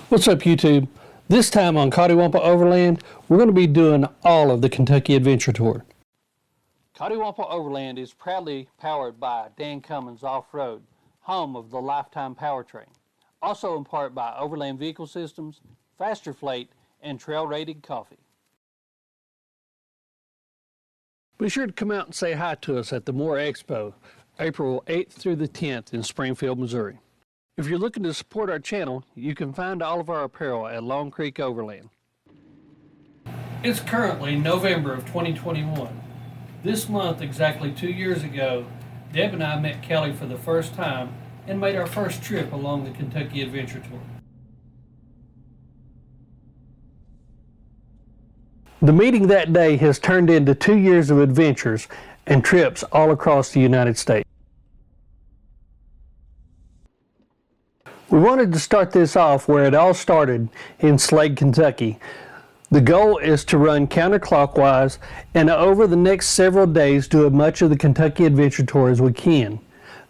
What's up, YouTube? This time on Coddiwomple Overland, we're going to be doing all of the Kentucky Adventure Tour. Coddiwomple Overland is proudly powered by Dan Cummins Offroad, home of the Lifetime Powertrain. Also in part by Overland Vehicle Systems, Faster Flate, and Trail Rated Coffee. Be sure to come out and say hi to us at the Moore Expo, April 8th through the 10th in Springfield, Missouri. If you're looking to support our channel, you can find all of our apparel at Long Creek Overland. It's currently November of 2021. This month, exactly 2 years ago, Deb and I met Kelly for the first time and made our first trip along the Kentucky Adventure Tour. The meeting that day has turned into 2 years of adventures and trips all across the United States. We wanted to start this off where it all started, in Slade, Kentucky. The goal is to run counterclockwise and over the next several days do as much of the Kentucky Adventure Tour as we can.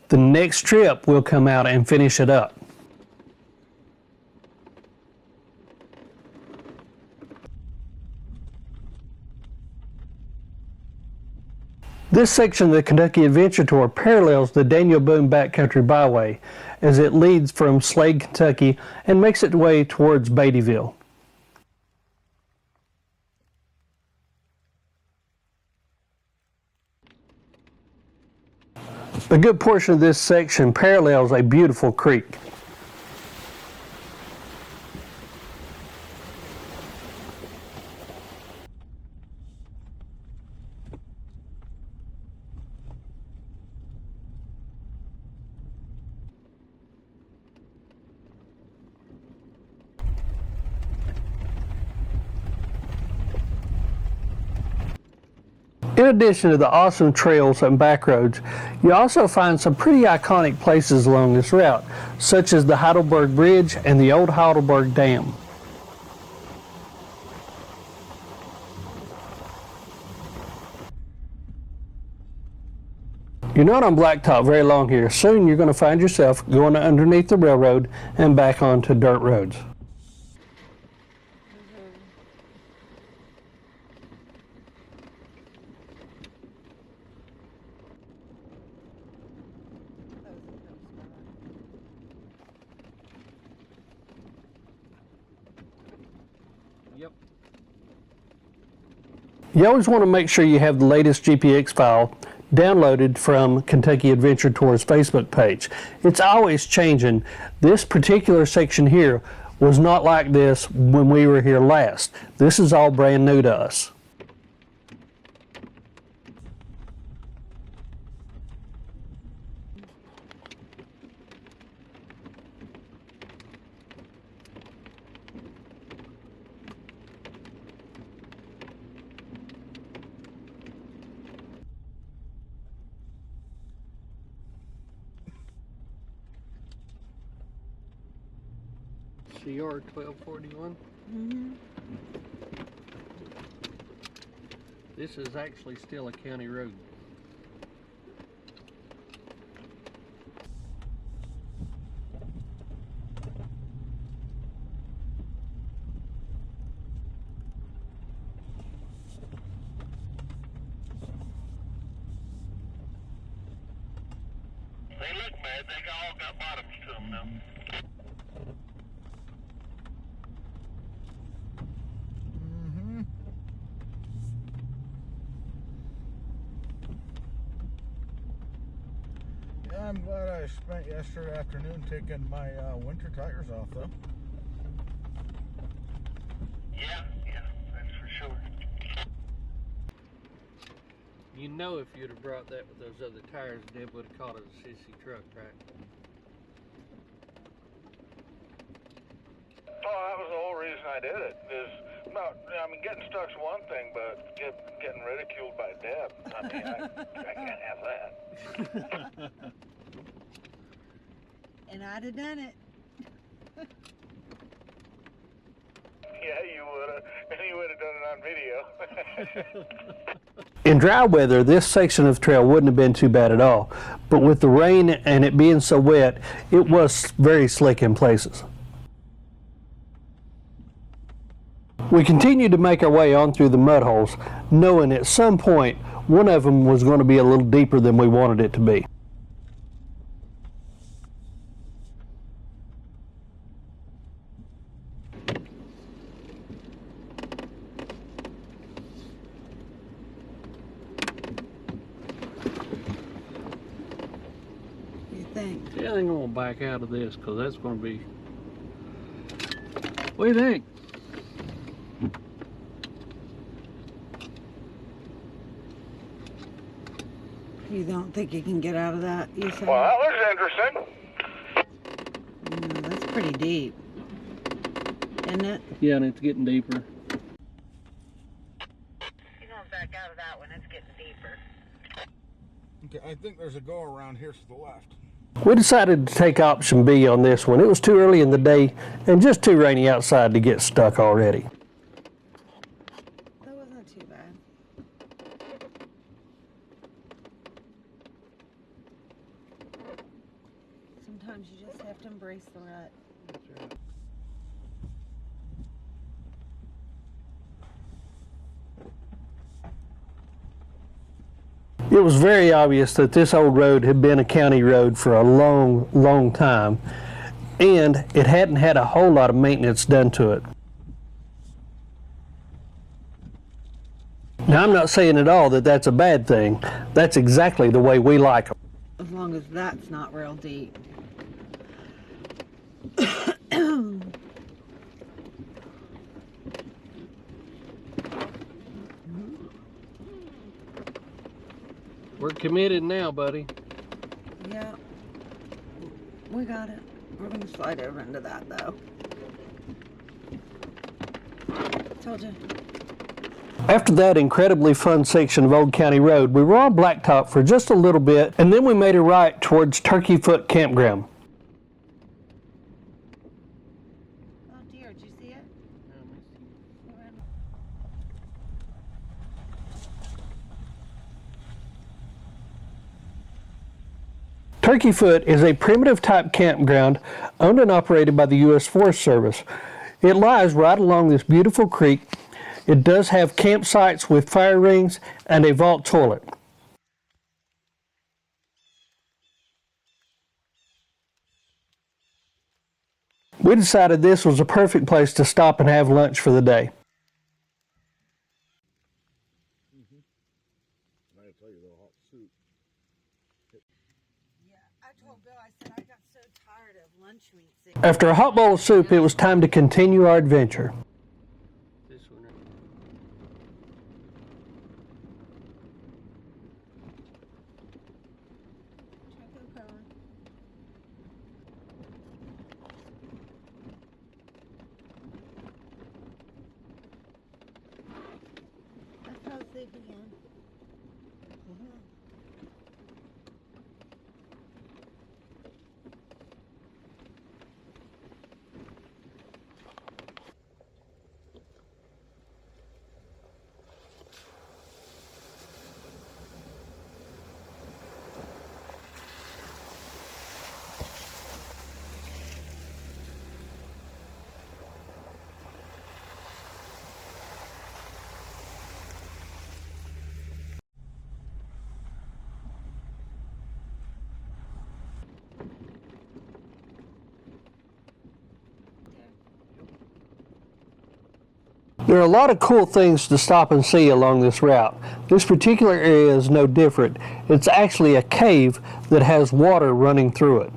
The next trip we'll come out and finish it up. This section of the Kentucky Adventure Tour parallels the Daniel Boone Backcountry Byway as it leads from Slade, Kentucky and makes its way towards Beattyville. A good portion of this section parallels a beautiful creek. In addition to the awesome trails and back roads, you also find some pretty iconic places along this route, such as the Heidelberg Bridge and the old Heidelberg Dam. You're not on blacktop very long here. Soon you're going to find yourself going underneath the railroad and back onto dirt roads. Yep. You always want to make sure you have the latest GPX file downloaded from Kentucky Adventure Tour's Facebook page. It's always changing. This particular section here was not like this when we were here last. This is all brand new to us. CR 1241. This is actually still a county road. They look bad. They all got bottoms to them now. I'm glad I spent yesterday afternoon taking my winter tires off, though. Yeah, that's for sure. You know, if you'd have brought that with those other tires, Deb would have called it a sissy truck, right? Oh, that was the whole reason I did it. Getting stuck's one thing, but getting ridiculed by Deb, I mean, I can't have that. And I'd have done it. Yeah, you would have. And you would have done it on video. In dry weather, this section of trail wouldn't have been too bad at all, but with the rain and it being so wet, it was very slick in places. We continued to make our way on through the mud holes, knowing at some point one of them was going to be a little deeper than we wanted it to be. Yeah, I think I'm going to back out of this because that's going to be... What do you think? You don't think you can get out of that, you say? Well, that looks interesting. No, that's pretty deep, isn't it? Yeah, and it's getting deeper. You're going back out of that one, it's getting deeper. Okay, I think there's a go around here to the left. We decided to take option B on this one. It was too early in the day and just too rainy outside to get stuck already. That wasn't too bad. Sometimes you just have to embrace the rut. It was very obvious that this old road had been a county road for a long, long time, and it hadn't had a whole lot of maintenance done to it. Now, I'm not saying at all that that's a bad thing. That's exactly the way we like them. As long as that's not real deep. We're committed now, buddy. Yeah, we got it. We're gonna slide over into that though. Told you. After that incredibly fun section of Old County Road, we were on blacktop for just a little bit, and then we made a right towards Turkeyfoot Campground. Oh dear, did you see it? Turkeyfoot is a primitive type campground owned and operated by the U.S. Forest Service. It lies right along this beautiful creek. It does have campsites with fire rings and a vault toilet. We decided this was a perfect place to stop and have lunch for the day. I tell you, the hot soup. Yeah, I told Bill, I said I got so tired of lunch meats. After a hot bowl of soup, it was time to continue our adventure. That's how they began. There are a lot of cool things to stop and see along this route. This particular area is no different. It's actually a cave that has water running through it.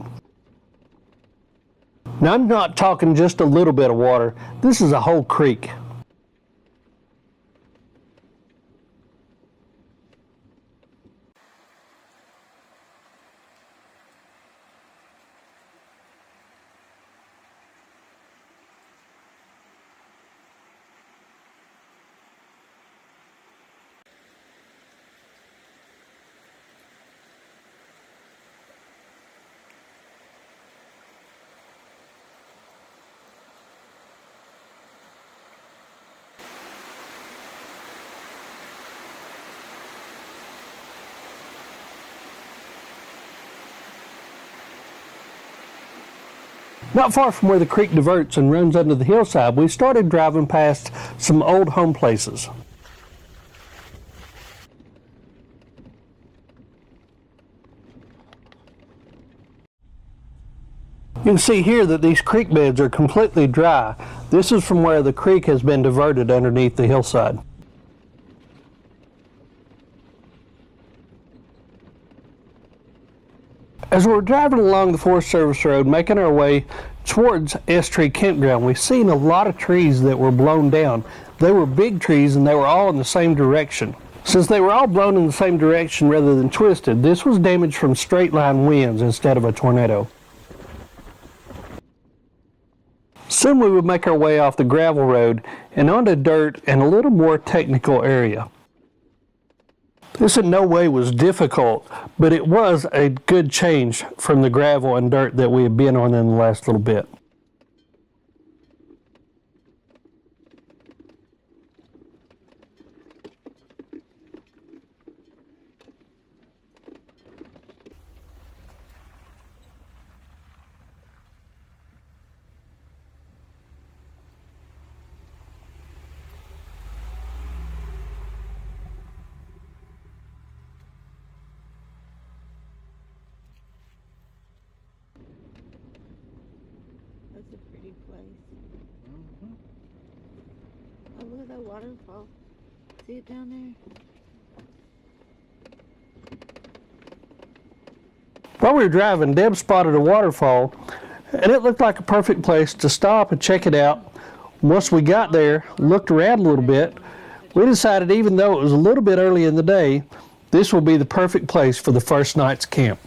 Now, I'm not talking just a little bit of water. This is a whole creek. Not far from where the creek diverts and runs under the hillside, we started driving past some old home places. You can see here that these creek beds are completely dry. This is from where the creek has been diverted underneath the hillside. As we're driving along the Forest Service Road, making our way towards S-Tree Campground, we've seen a lot of trees that were blown down. They were big trees and they were all in the same direction. Since they were all blown in the same direction rather than twisted, this was damage from straight line winds instead of a tornado. Soon we would make our way off the gravel road and onto dirt and a little more technical area. This in no way was difficult, but it was a good change from the gravel and dirt that we had been on in the last little bit. That's a pretty place. Oh, look at that waterfall. See it down there? While we were driving, Deb spotted a waterfall, and it looked like a perfect place to stop and check it out. Once we got there, looked around a little bit, we decided even though it was a little bit early in the day, this will be the perfect place for the first night's camp.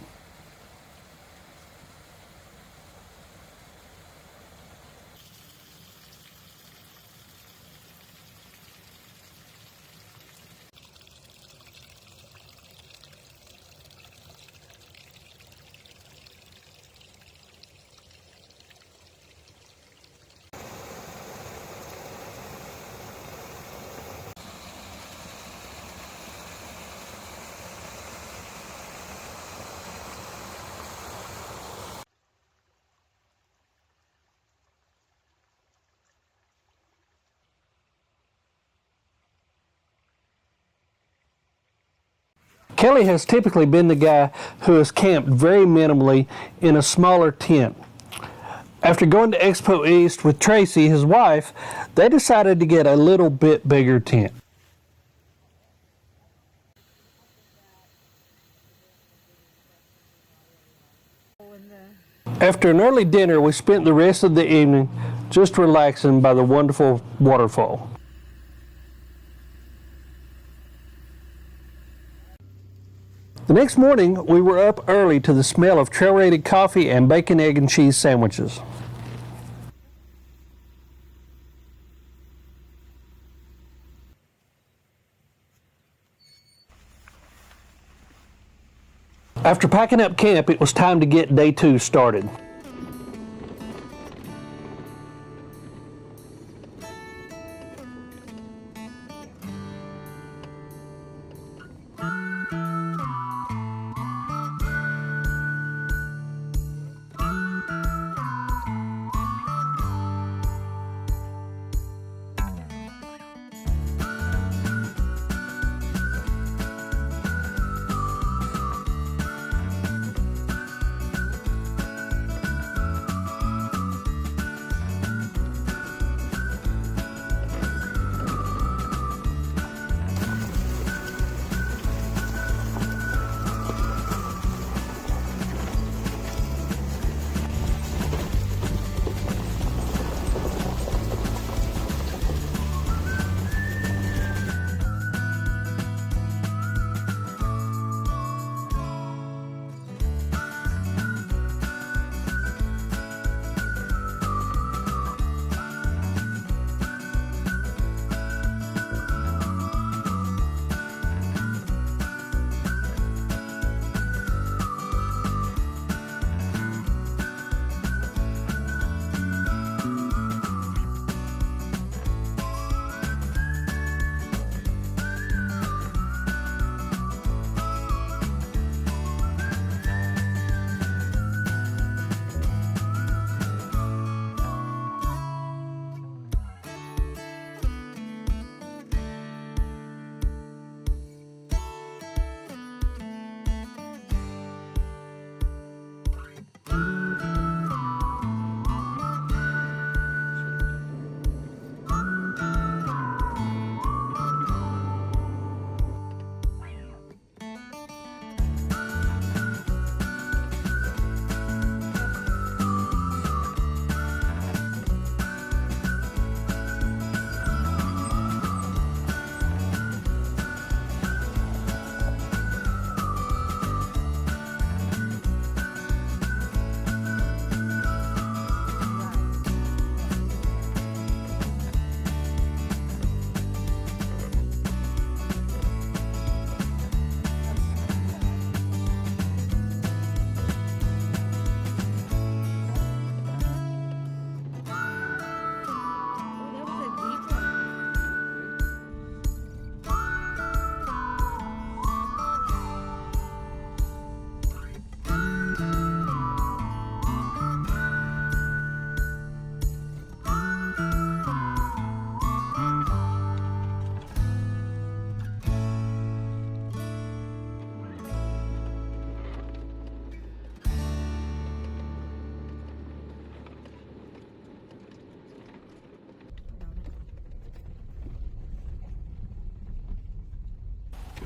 Kelly has typically been the guy who has camped very minimally in a smaller tent. After going to Expo East with Tracy, his wife, they decided to get a little bit bigger tent. After an early dinner, we spent the rest of the evening just relaxing by the wonderful waterfall. The next morning, we were up early to the smell of trail-rated coffee and bacon, egg, and cheese sandwiches. After packing up camp, it was time to get day 2 started.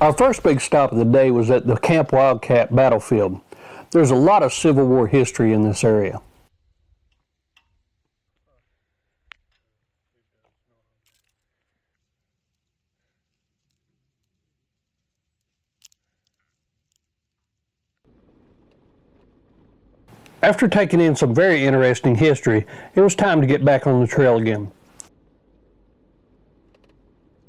Our first big stop of the day was at the Camp Wildcat battlefield. There's a lot of Civil War history in this area. After taking in some very interesting history, it was time to get back on the trail again.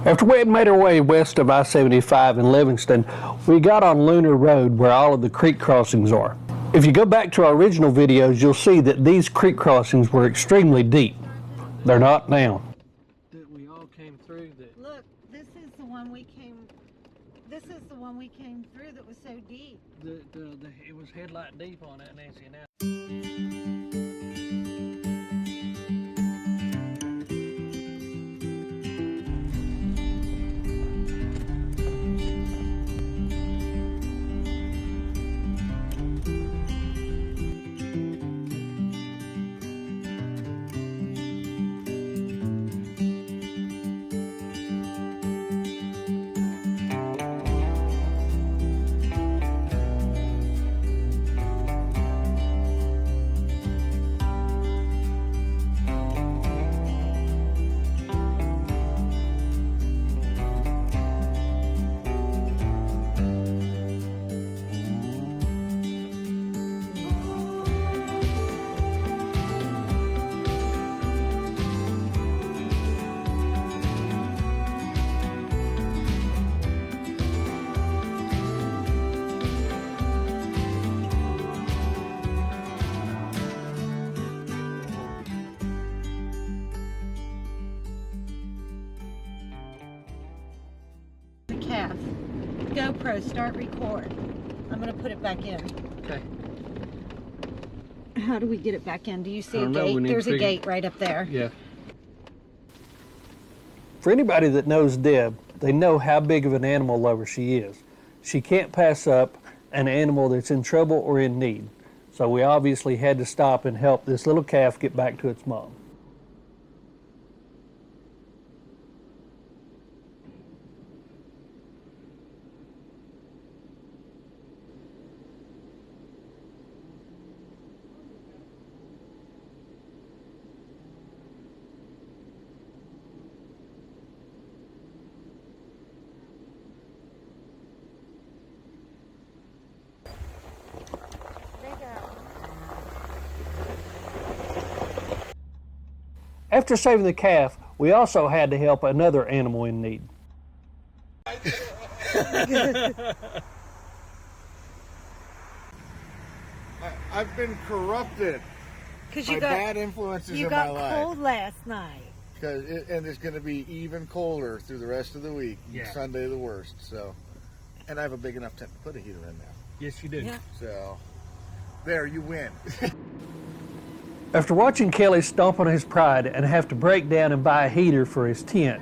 After we had made our way west of I-75 in Livingston, we got on Lunar Road where all of the creek crossings are. If you go back to our original videos, you'll see that these creek crossings were extremely deep. They're not now. We all came through that. Look, this is the one we came. This is the one we came through that was so deep. It was headlight deep on that, Nancy. Now. Calf. GoPro, start record. I'm going to put it back in. Okay. How do we get it back in? Do you see I a don't know. We gate? need There's to a figure- gate right up there. Yeah. For anybody that knows Deb, they know how big of an animal lover she is. She can't pass up an animal that's in trouble or in need. So we obviously had to stop and help this little calf get back to its mom. After saving the calf, we also had to help another animal in need. I've been corrupted Because by you got bad influences you in got my life. cold last night. And it's going to be even colder through the rest of the week. Yeah. Sunday the worst. So, and I have a big enough tent to put a heater in now. Yes, you do. Yeah. So, there you win. After watching Kelly stomp on his pride and have to break down and buy a heater for his tent,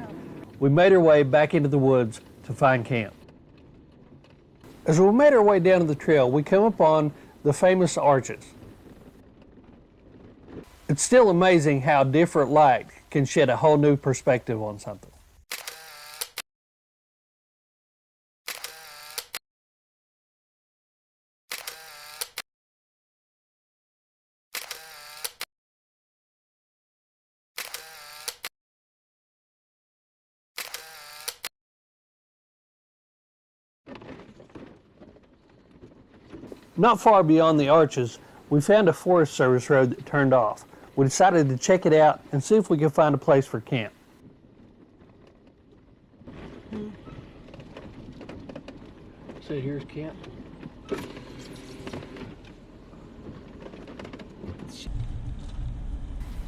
we made our way back into the woods to find camp. As we made our way down the trail, we come upon the famous arches. It's still amazing how different light can shed a whole new perspective on something. Not far beyond the arches, we found a Forest Service road that turned off. We decided to check it out and see if we could find a place for camp. So here's camp.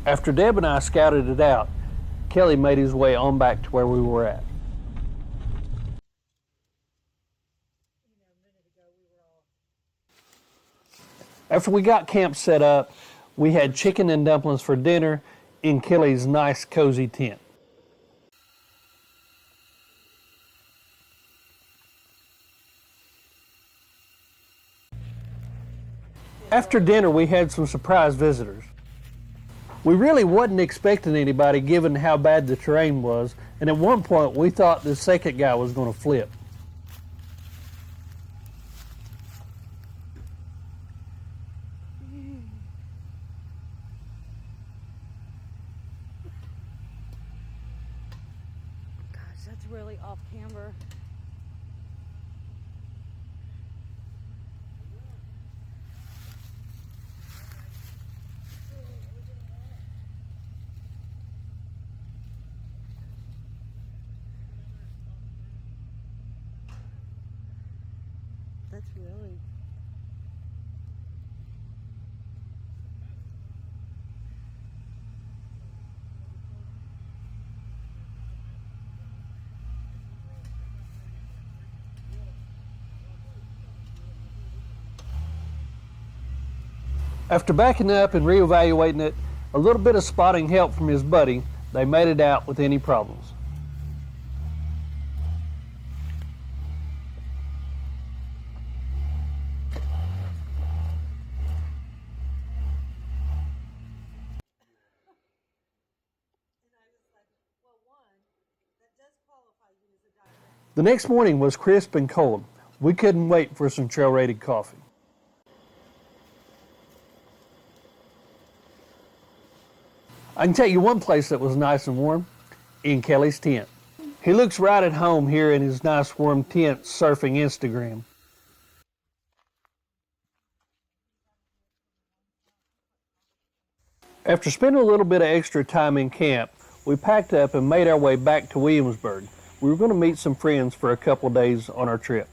After Deb and I scouted it out, Kelly made his way on back to where we were at. After we got camp set up, we had chicken and dumplings for dinner in Kelly's nice, cozy tent. After dinner, we had some surprise visitors. We really wasn't expecting anybody given how bad the terrain was, and at one point we thought the second guy was going to flip. that's really off camber. That's really... After backing up and reevaluating it, a little bit of spotting help from his buddy, they made it out with any problems. The next morning was crisp and cold. We couldn't wait for some trail-rated coffee. I can tell you one place that was nice and warm, in Kelly's tent. He looks right at home here in his nice warm tent surfing Instagram. After spending a little bit of extra time in camp, we packed up and made our way back to Williamsburg. We were going to meet some friends for a couple days on our trip.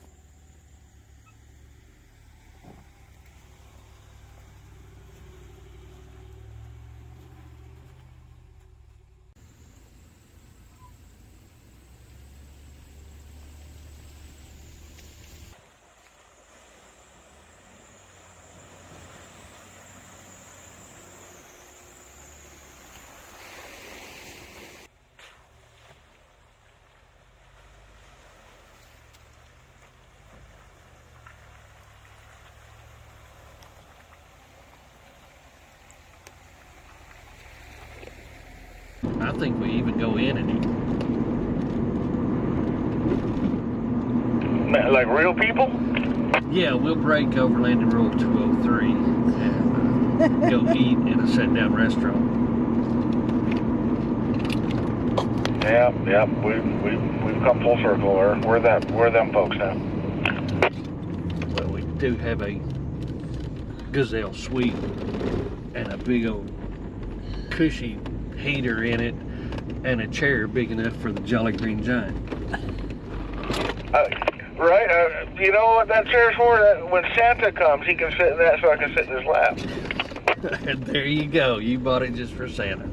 I think we even go in and eat. Like real people? Yeah, we'll break Overlanding Rule 203 and go eat in a sit-down restaurant. Yeah, we've come full circle. We're them folks now. Well, we do have a Gazelle suite and a big old cushy heater in it and a chair big enough for the Jolly Green Giant. Right? You know what that chair's for? When Santa comes, he can sit in that so I can sit in his lap. And there you go. You bought it just for Santa.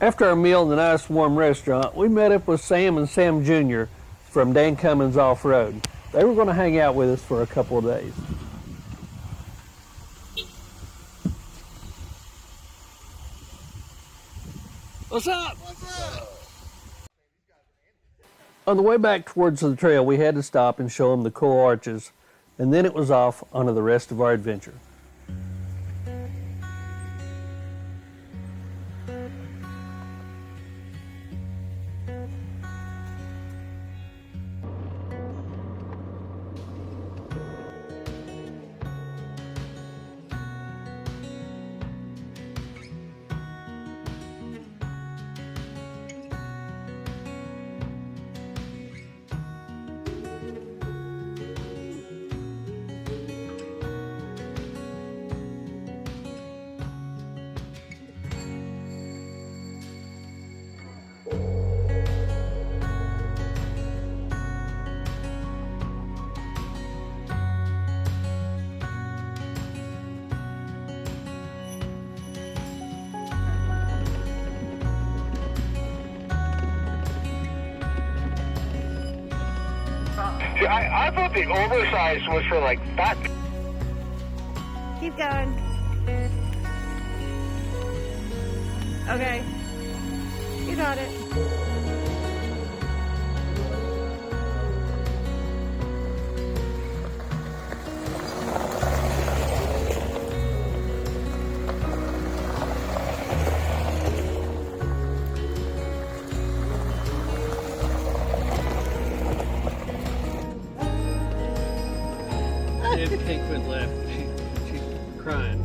After our meal in the nice warm restaurant, we met up with Sam and Sam Jr. from Dan Cummins Off-road. They were going to hang out with us for a couple of days. What's up? What's up? On the way back towards the trail, we had to stop and show them the cool arches, and then it was off onto the rest of our adventure. See, I thought the oversized was for like fat. Keep going. Okay. You got it. Can't quit laughing. She's crying.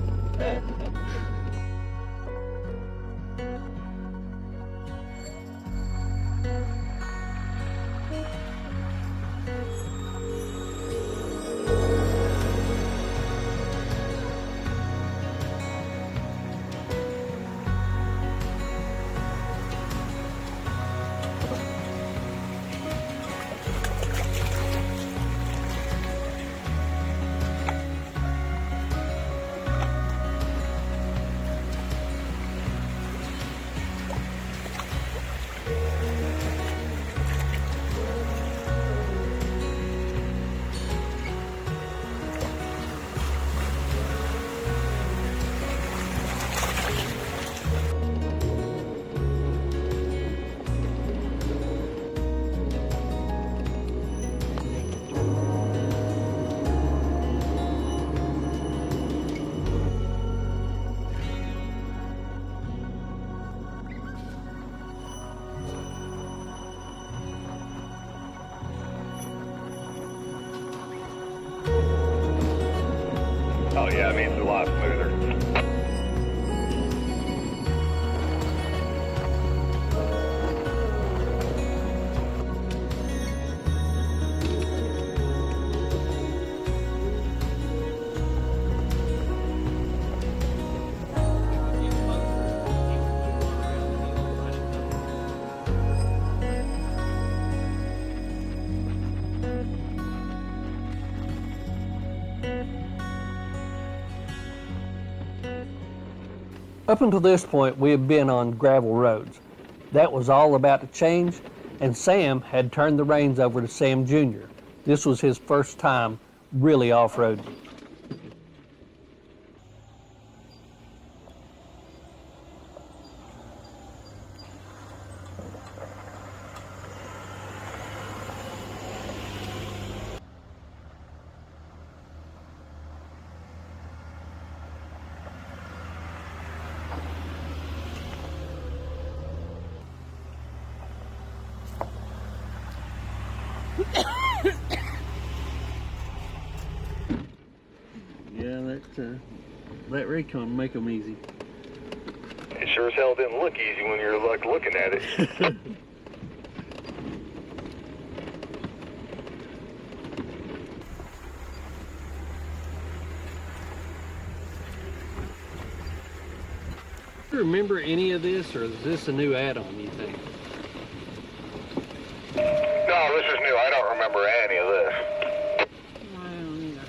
Up until this point, we have been on gravel roads. That was all about to change, and Sam had turned the reins over to Sam Jr. This was his first time really off-roading. Yeah, that recon make them easy. It sure as hell didn't look easy when you're like looking at it. Do you remember any of this, or is this a new add-on, you think? No, this is new. I don't remember any of this. I don't either.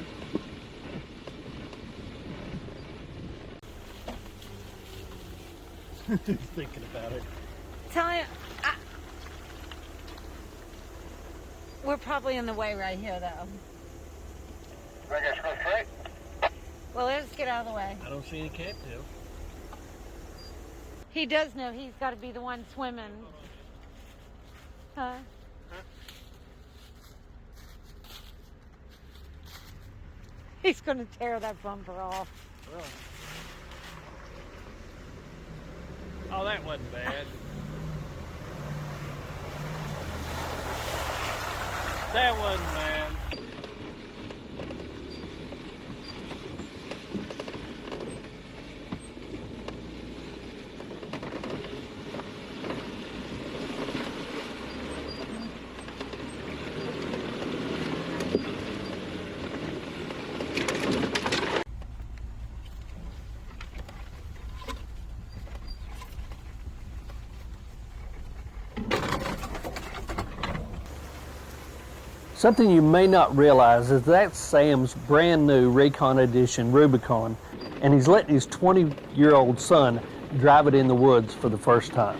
Thinking about it. Tell you, we're probably in the way right here, though. I guess go straight. Well, let's get out of the way. I don't see any cattails. He does know he's got to be the one swimming. Huh? He's going to tear that bumper off. Really? Oh, that wasn't bad. That wasn't bad. Something you may not realize is that's Sam's brand new Recon Edition Rubicon, and he's letting his 20-year-old son drive it in the woods for the first time.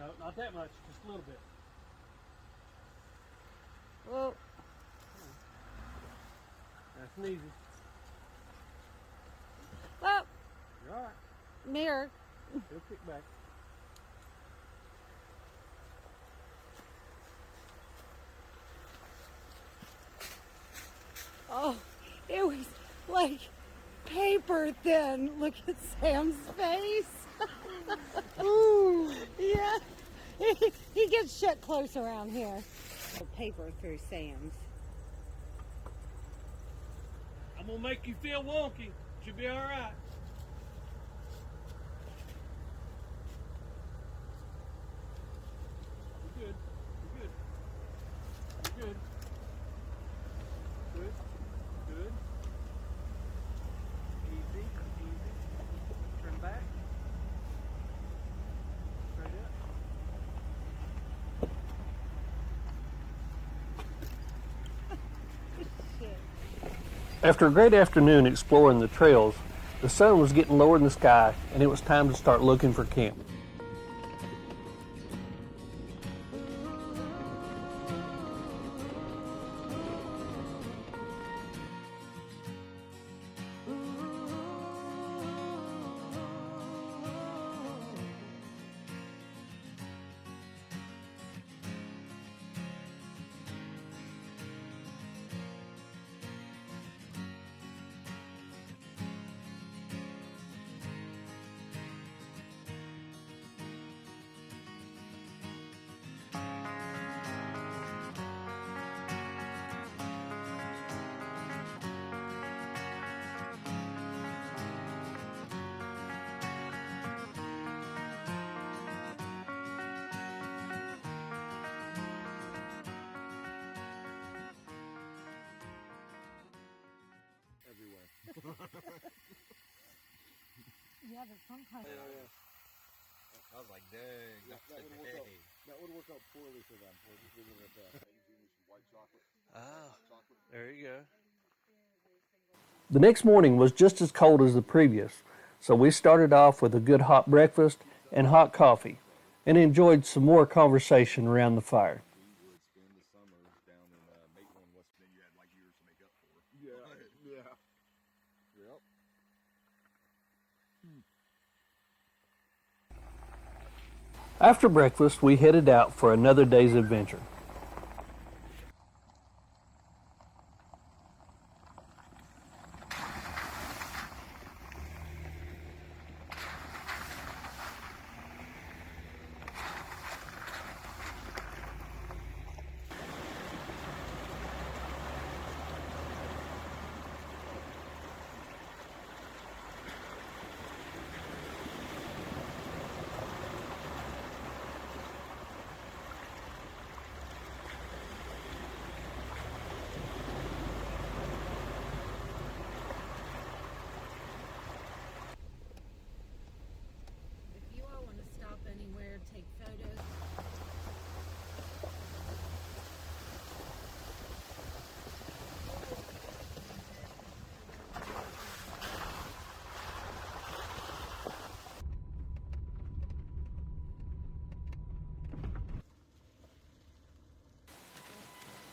No, not that much. Just a little bit. Whoa. Nice and easy. Well, You're all right. mirror. Go kick back. Oh, it was like paper thin. Look at Sam's face. Ooh. Yeah. He gets shut close around here. Paper through Sam's. I'm gonna make you feel wonky. Should be all right. You're good. You're good. You're good. Good. Good. Easy. Easy. Turn back. Straight up. After a great afternoon exploring the trails, the sun was getting lower in the sky and it was time to start looking for camp. Yeah, but sometimes. I was like, dang. That would work out poorly for them. We'll just leave it at that. White chocolate. Ah, there you go. The next morning was just as cold as the previous, so we started off with a good hot breakfast and hot coffee, and enjoyed some more conversation around the fire. Spend the summer down in Maitland, West Virginia. You had like years to make up for. Yeah. Yep. After breakfast, we headed out for another day's adventure. If you all want to stop anywhere, take photos.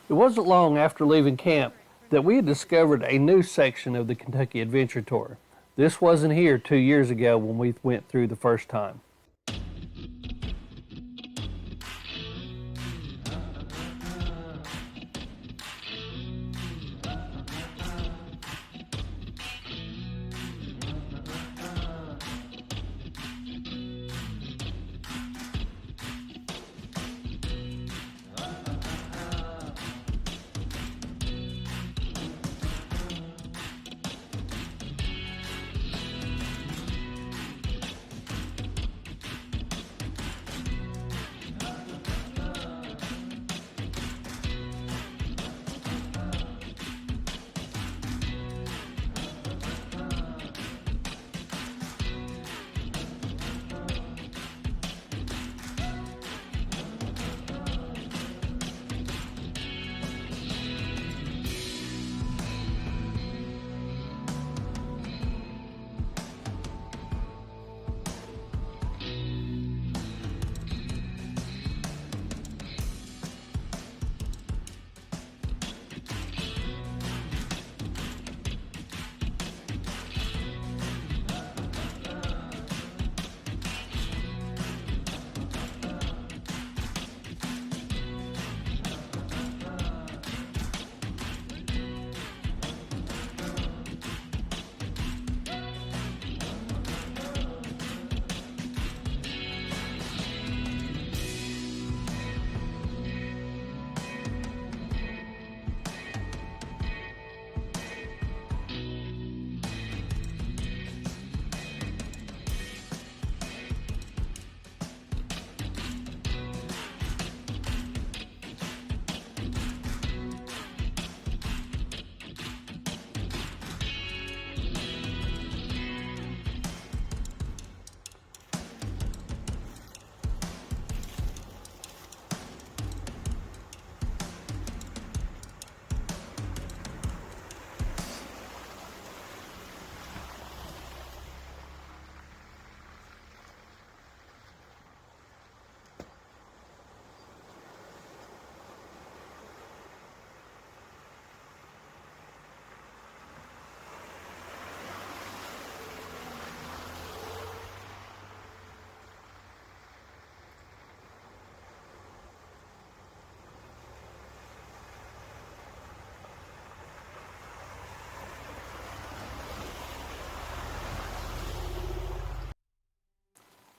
It wasn't long after leaving camp that we had discovered a new section of the Kentucky Adventure Tour. This wasn't here 2 years ago when we went through the first time.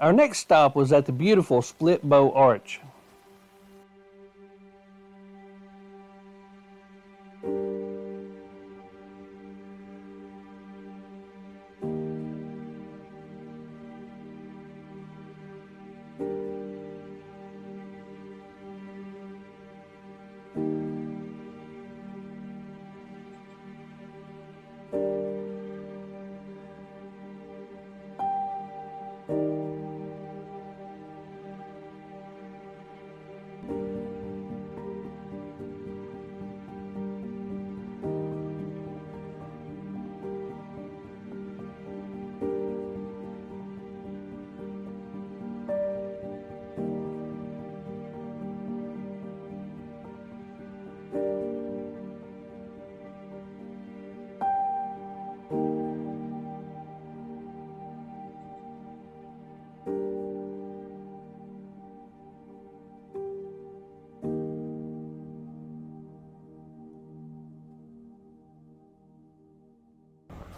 Our next stop was at the beautiful Split Bow Arch.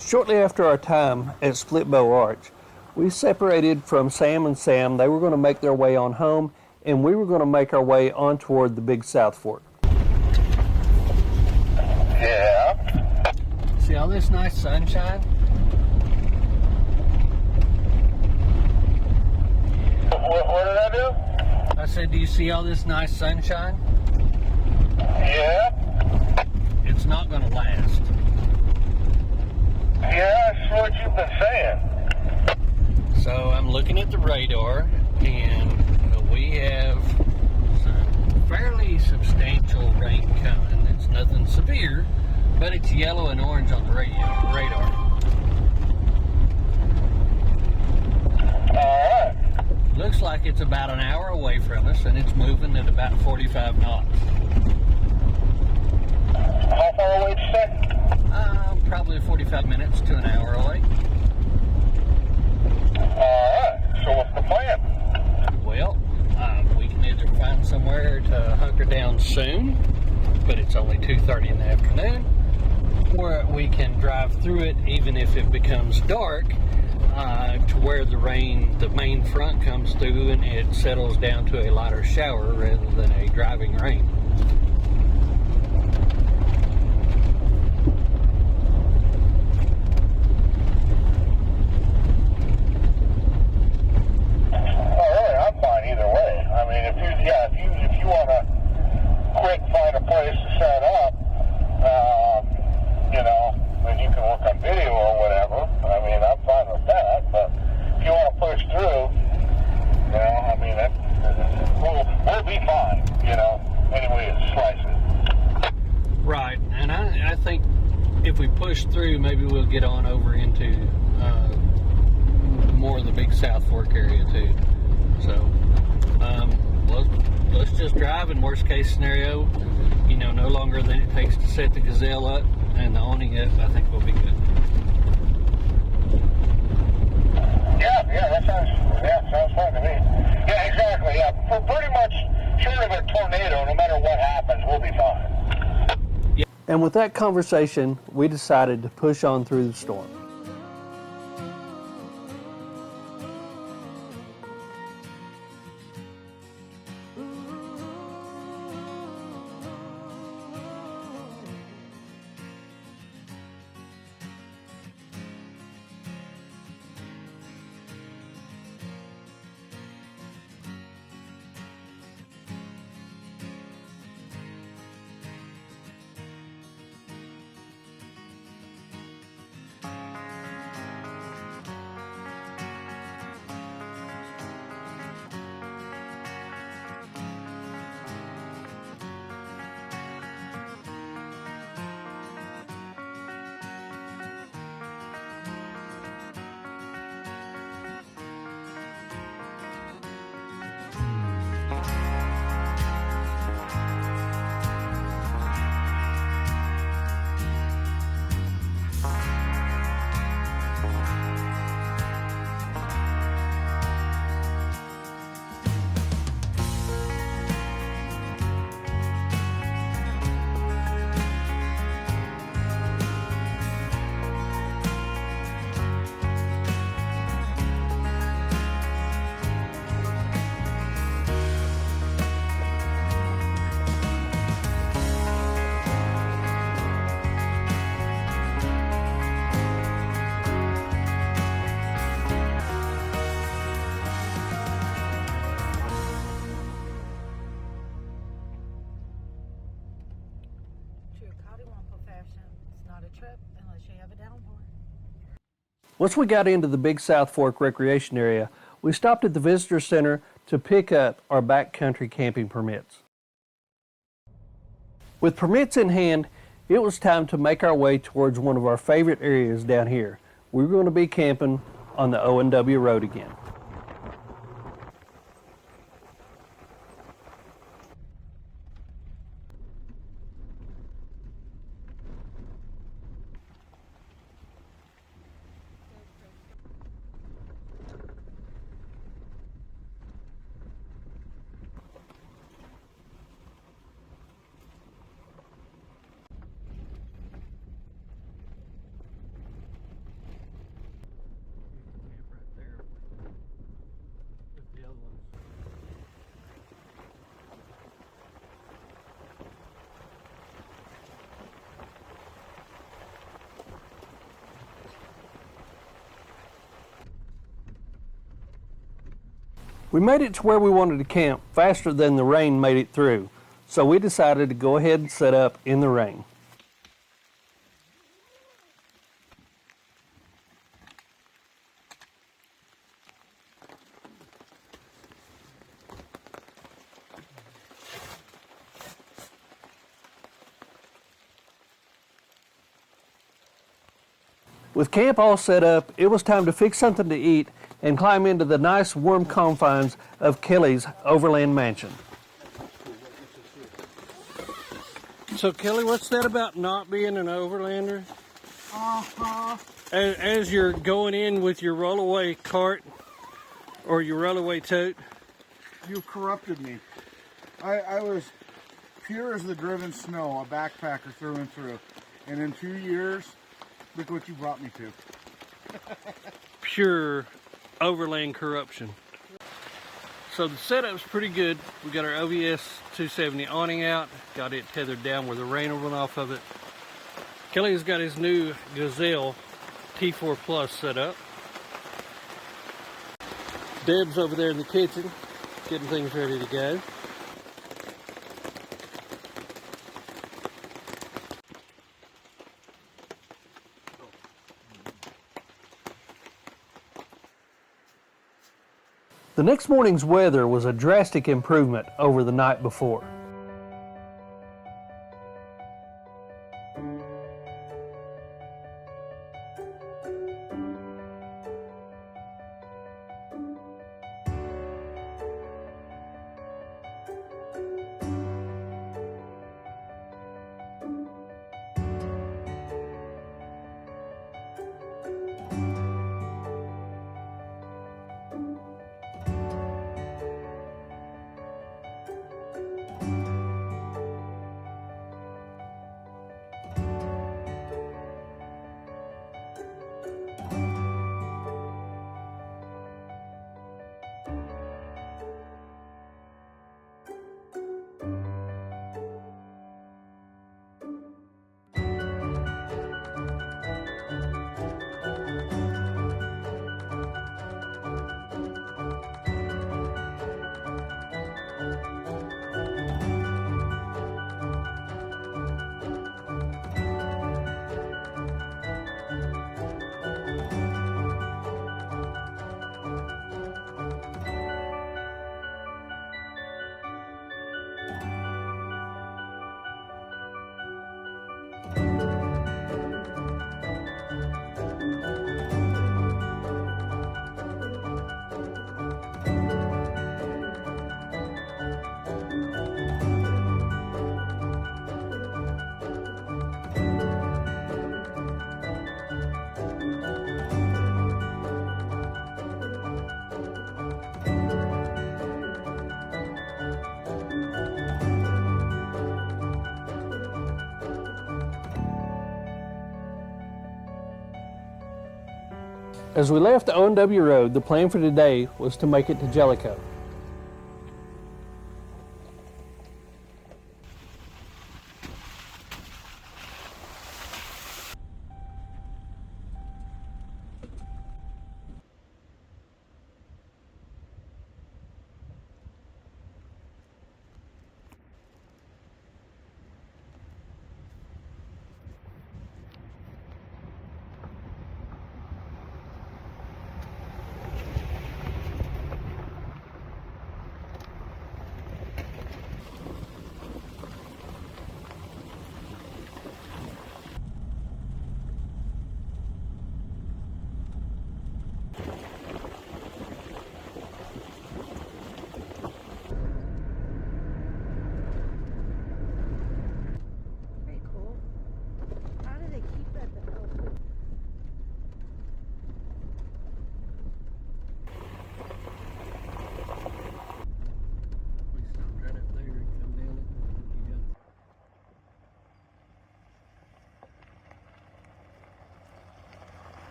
Shortly after our time at Split Bow Arch, we separated from Sam and Sam. They were going to make their way on home, and we were going to make our way on toward the Big South Fork. Yeah. See all this nice sunshine? What did I do? I said, do you see all this nice sunshine? Yeah. It's not going to last. Yeah, that's what you've been saying. So I'm looking at the radar, and we have some fairly substantial rain coming. It's nothing severe, but it's yellow and orange on the radar. Alright. Looks like it's about an hour away from us, and it's moving at about 45 knots. How far away did you say? Probably 45 minutes to an hour away. Alright, so what's the plan? Well, we can either find somewhere to hunker down soon, but it's only 2:30 in the afternoon, or we can drive through it even if it becomes dark, to where the main front comes through and it settles down to a lighter shower rather than a driving rain. If you want to quick find a place to set up, then you can work on video or whatever. I mean, I'm fine with that. But if you want to push through, we'll be fine. Any way you slice it. Right, and I think if we push through, maybe we'll get on over into more of the Big South Fork area too. So. Let's just drive, in worst case scenario, no longer than it takes to set the gazelle up and the awning up. I think we'll be good. Yeah, sounds fine to me. Yeah, exactly, yeah. For pretty much short of a tornado, no matter what happens, we'll be fine. Yeah. And with that conversation, we decided to push on through the storm. fashion. It's not a trip unless you have a downpour. Once we got into the Big South Fork recreation area, we stopped at the visitor center to pick up our backcountry camping permits. With permits in hand, it was time to make our way towards one of our favorite areas down here. We were going to be camping on the O&W Road again. We made it to where we wanted to camp faster than the rain made it through, so we decided to go ahead and set up in the rain. With camp all set up, it was time to fix something to eat and climb into the nice warm confines of Kelly's Overland mansion. So Kelly, what's that about not being an overlander? As you're going in with your rollaway cart or your rollaway tote? You corrupted me. I was pure as the driven snow, a backpacker through and through. And in 2 years, look what you brought me to. Pure overland corruption. So the setup's pretty good. We got our OVS 270 awning out, got it tethered down where the rain will run off of it. Kelly's got his new Gazelle T4 Plus set up. Deb's over there in the kitchen, getting things ready to go. The next morning's weather was a drastic improvement over the night before. As we left the O&W Road, the plan for today was to make it to Jellicoe.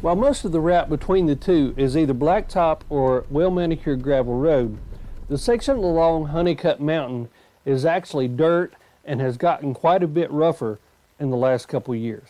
While most of the route between the two is either blacktop or well-manicured gravel road, the section along Honeycutt Mountain is actually dirt and has gotten quite a bit rougher in the last couple of years.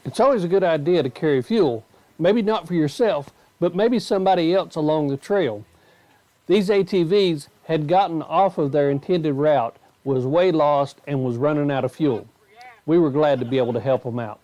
It's always a good idea to carry fuel, maybe not for yourself, but maybe somebody else along the trail. These ATVs had gotten off of their intended route, was way lost, and was running out of fuel. We were glad to be able to help them out.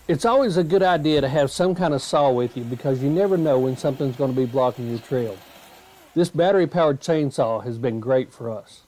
It's always a good idea to have some kind of saw with you because you never know when something's going to be blocking your trail. This battery-powered chainsaw has been great for us.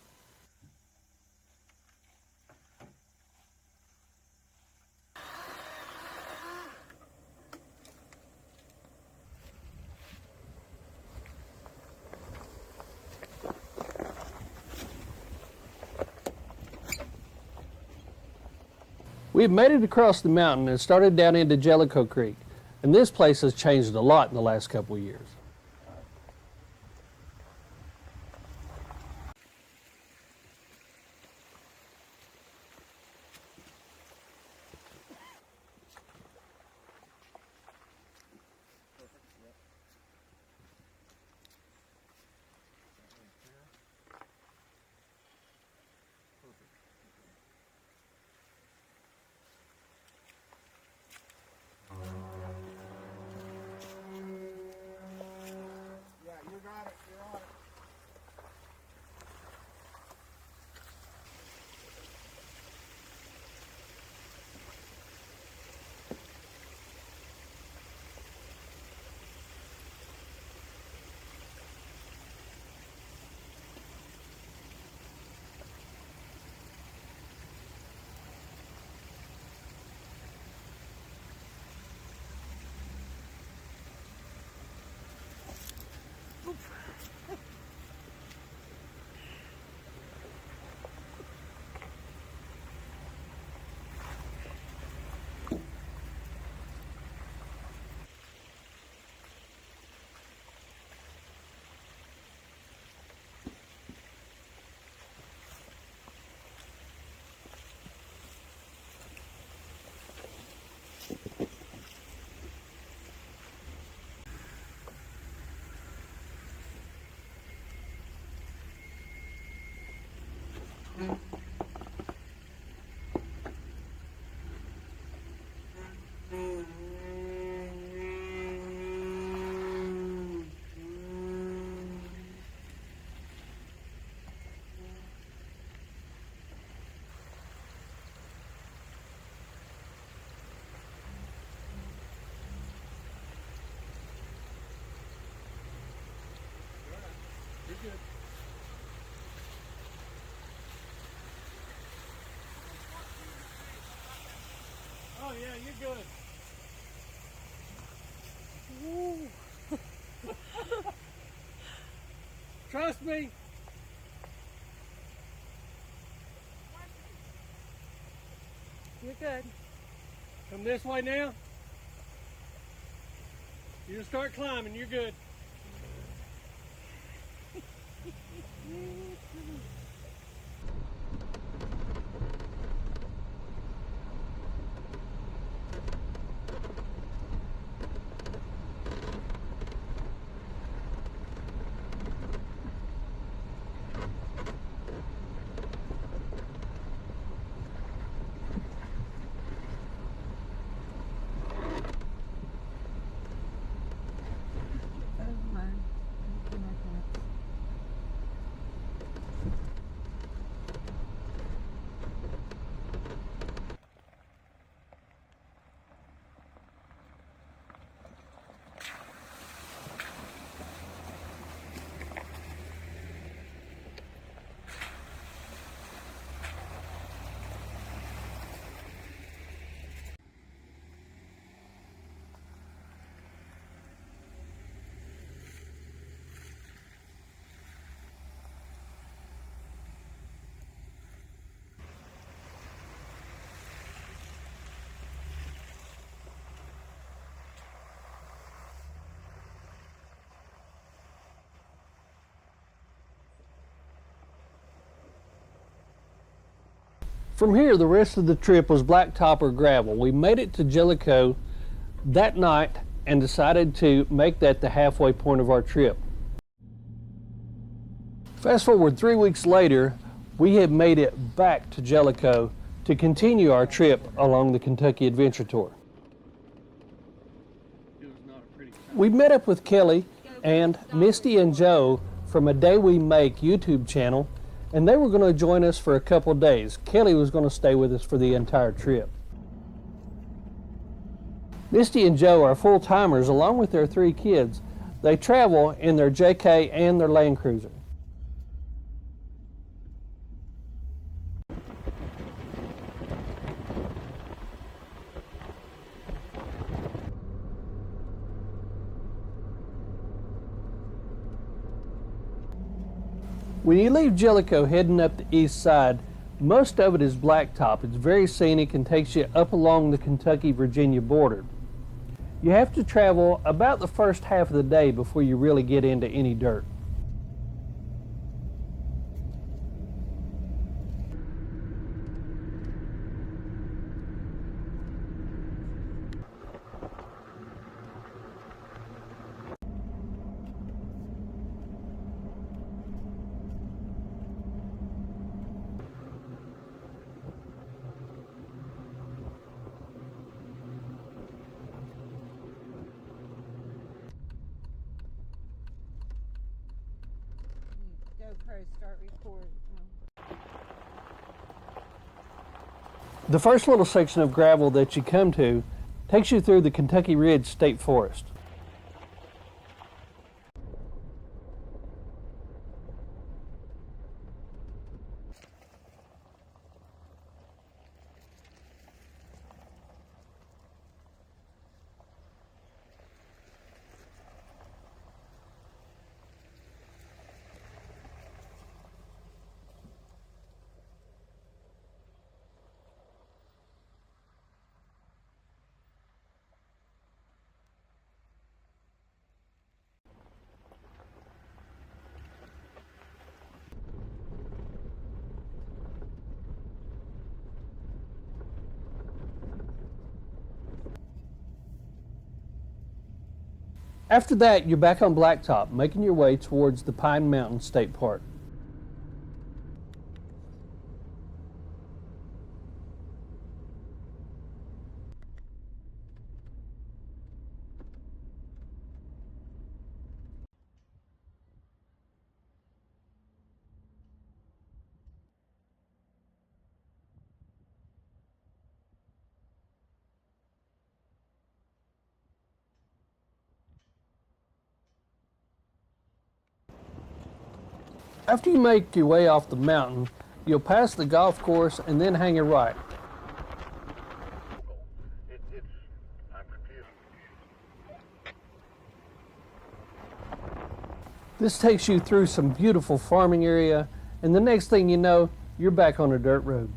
We've made it across the mountain and started down into Jellicoe Creek, and this place has changed a lot in the last couple of years. Oh yeah, you're good. Trust me. You're good. Come this way now. You start climbing, you're good. From here, the rest of the trip was blacktop or gravel. We made it to Jellicoe that night and decided to make that the halfway point of our trip. Fast forward 3 weeks later, we had made it back to Jellicoe to continue our trip along the Kentucky Adventure Tour. We met up with Kelly and Misty and Joe from A Day We Make YouTube channel, and they were going to join us for a couple days. Kelly was going to stay with us for the entire trip. Misty and Joe are full-timers along with their 3 kids. They travel in their JK and their Land Cruiser. When you leave Jellicoe heading up the east side, most of it is blacktop. It's very scenic and takes you up along the Kentucky-Virginia border. You have to travel about the first half of the day before you really get into any dirt. GoPro start recording. The first little section of gravel that you come to takes you through the Kentucky Ridge State Forest. After that, you're back on blacktop, making your way towards the Pine Mountain State Park. After you make your way off the mountain, you'll pass the golf course and then hang a right. I'm confused. This takes you through some beautiful farming area, and the next thing you know, you're back on a dirt road.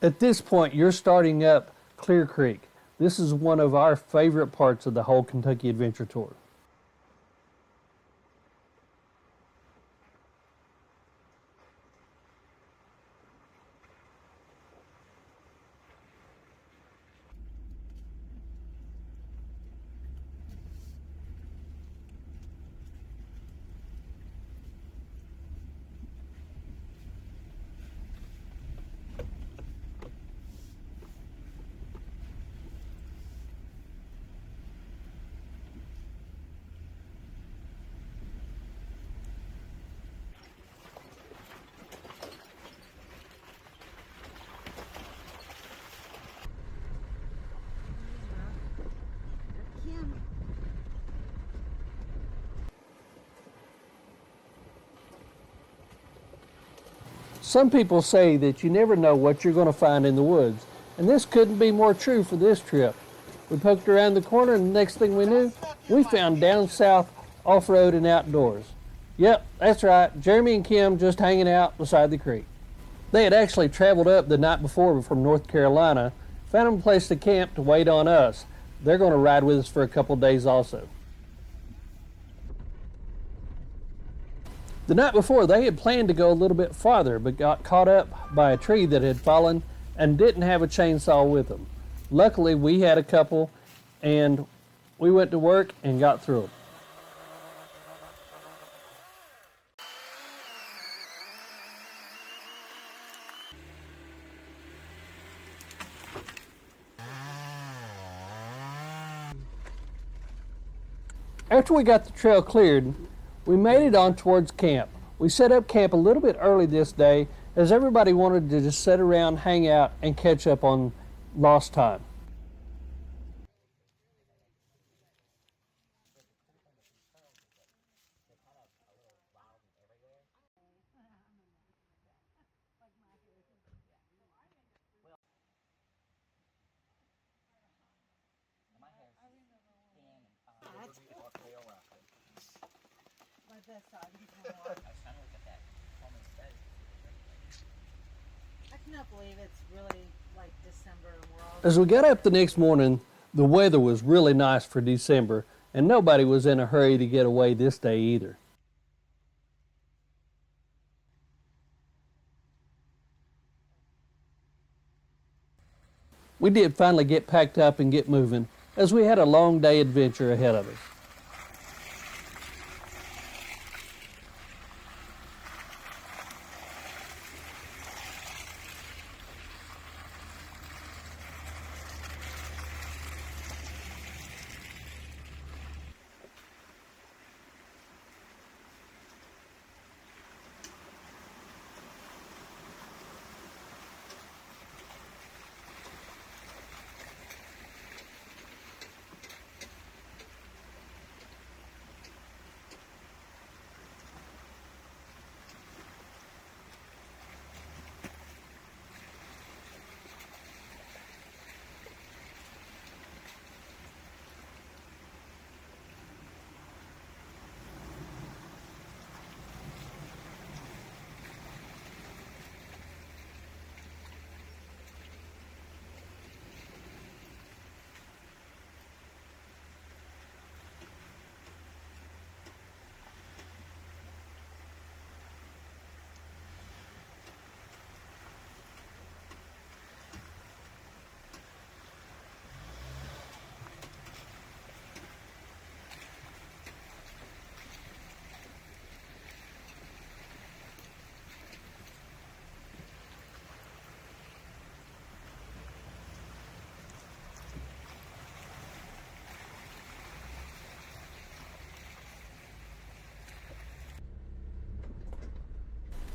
At this point, you're starting up Clear Creek. This is one of our favorite parts of the whole Kentucky Adventure Tour. Some people say that you never know what you're going to find in the woods, and this couldn't be more true for this trip. We poked around the corner, and the next thing we knew, we found Downsouth off-road and outdoors. Yep, that's right, Jeremy and Kim just hanging out beside the creek. They had actually traveled up the night before from North Carolina, found them a place to camp to wait on us. They're going to ride with us for a couple days also. The night before, they had planned to go a little bit farther, but got caught up by a tree that had fallen and didn't have a chainsaw with them. Luckily, we had a couple, and we went to work and got through them. After we got the trail cleared, we made it on towards camp. We set up camp a little bit early this day as everybody wanted to just sit around, hang out, and catch up on lost time. I cannot believe it's really like December and we're all... As we got up the next morning, the weather was really nice for December, and nobody was in a hurry to get away this day either. We did finally get packed up and get moving, as we had a long day adventure ahead of us.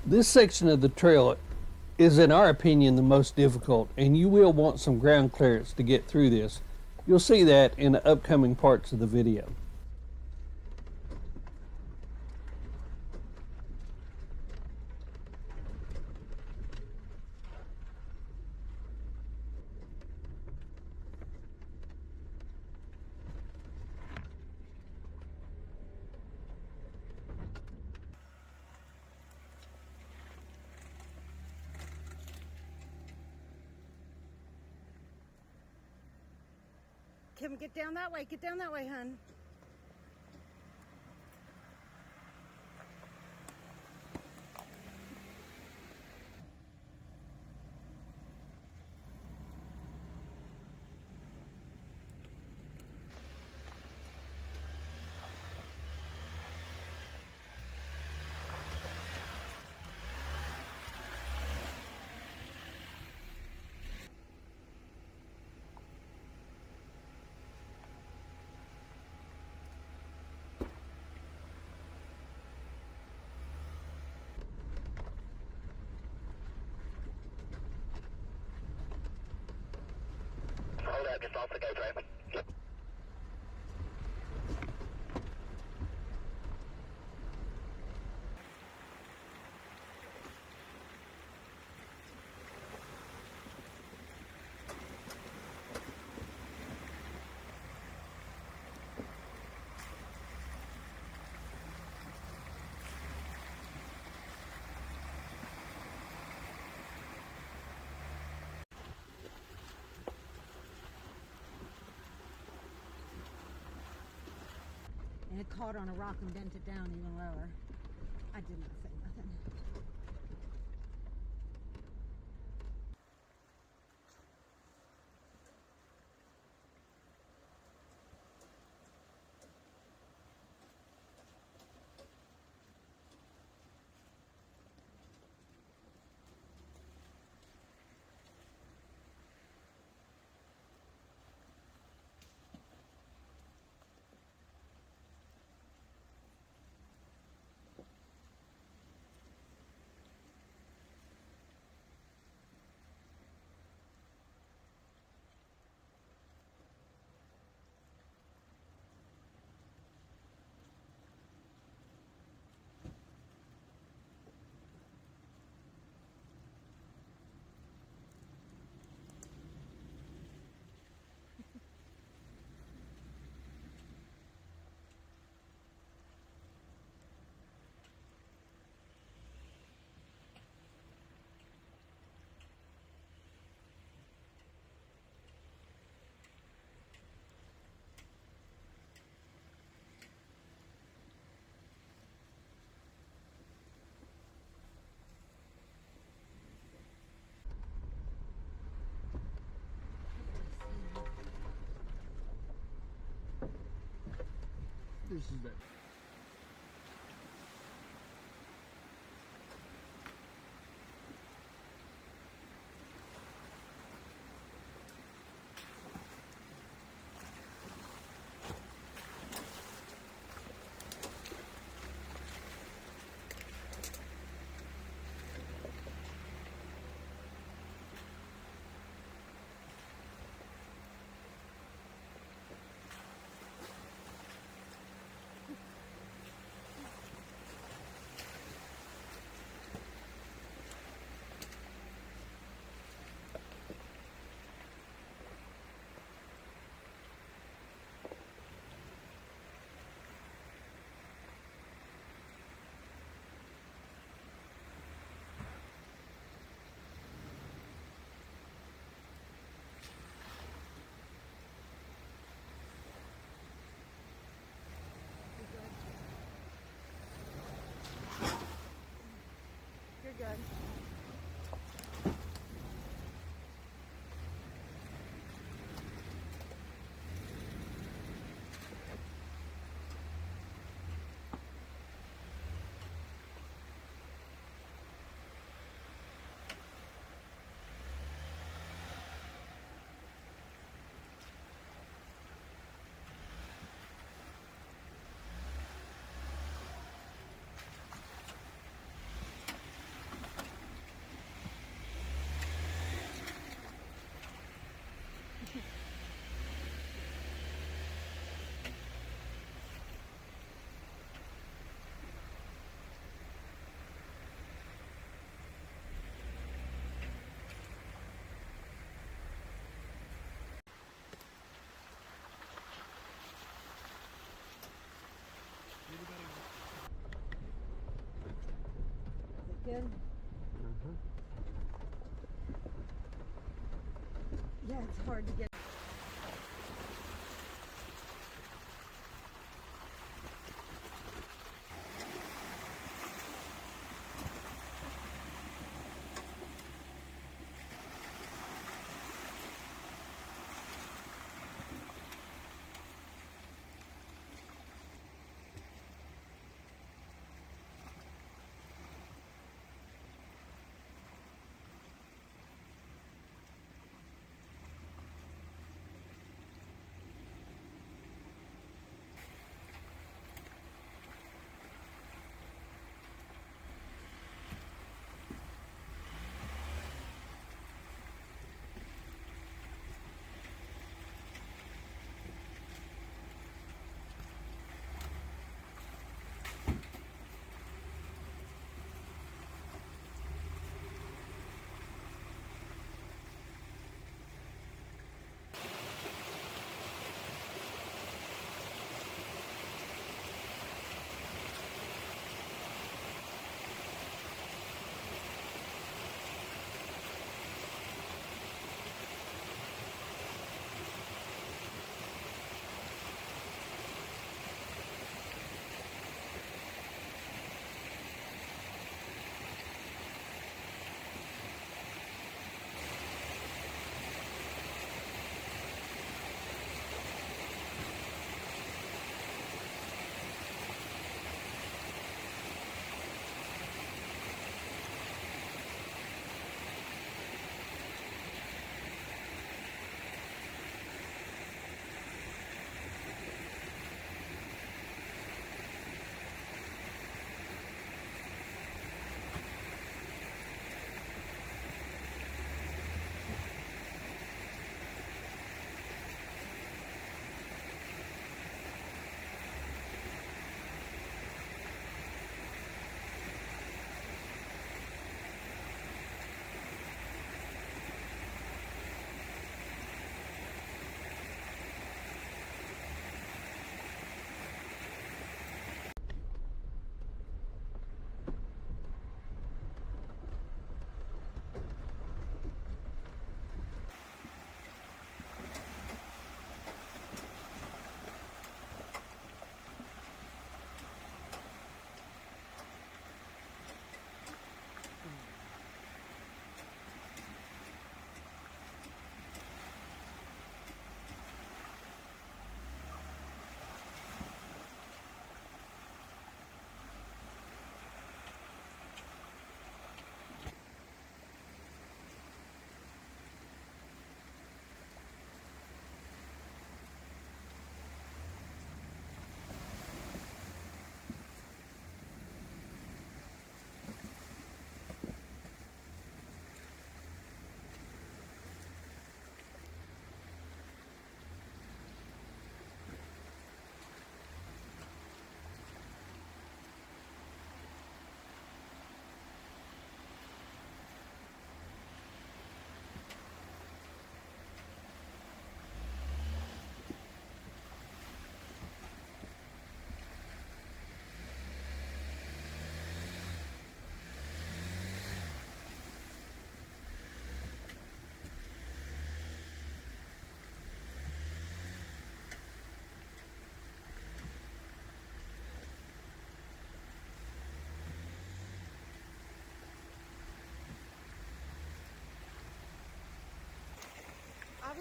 This section of the trail is, in our opinion, the most difficult, and you will want some ground clearance to get through this. You'll see that in the upcoming parts of the video. Kim, get down that way. Get down that way, hun. Hold up, just off the go, driver. and it caught on a rock and bent it down even lower. I did not say nothing. This is it. You're good. Good? Yeah, it's hard to get.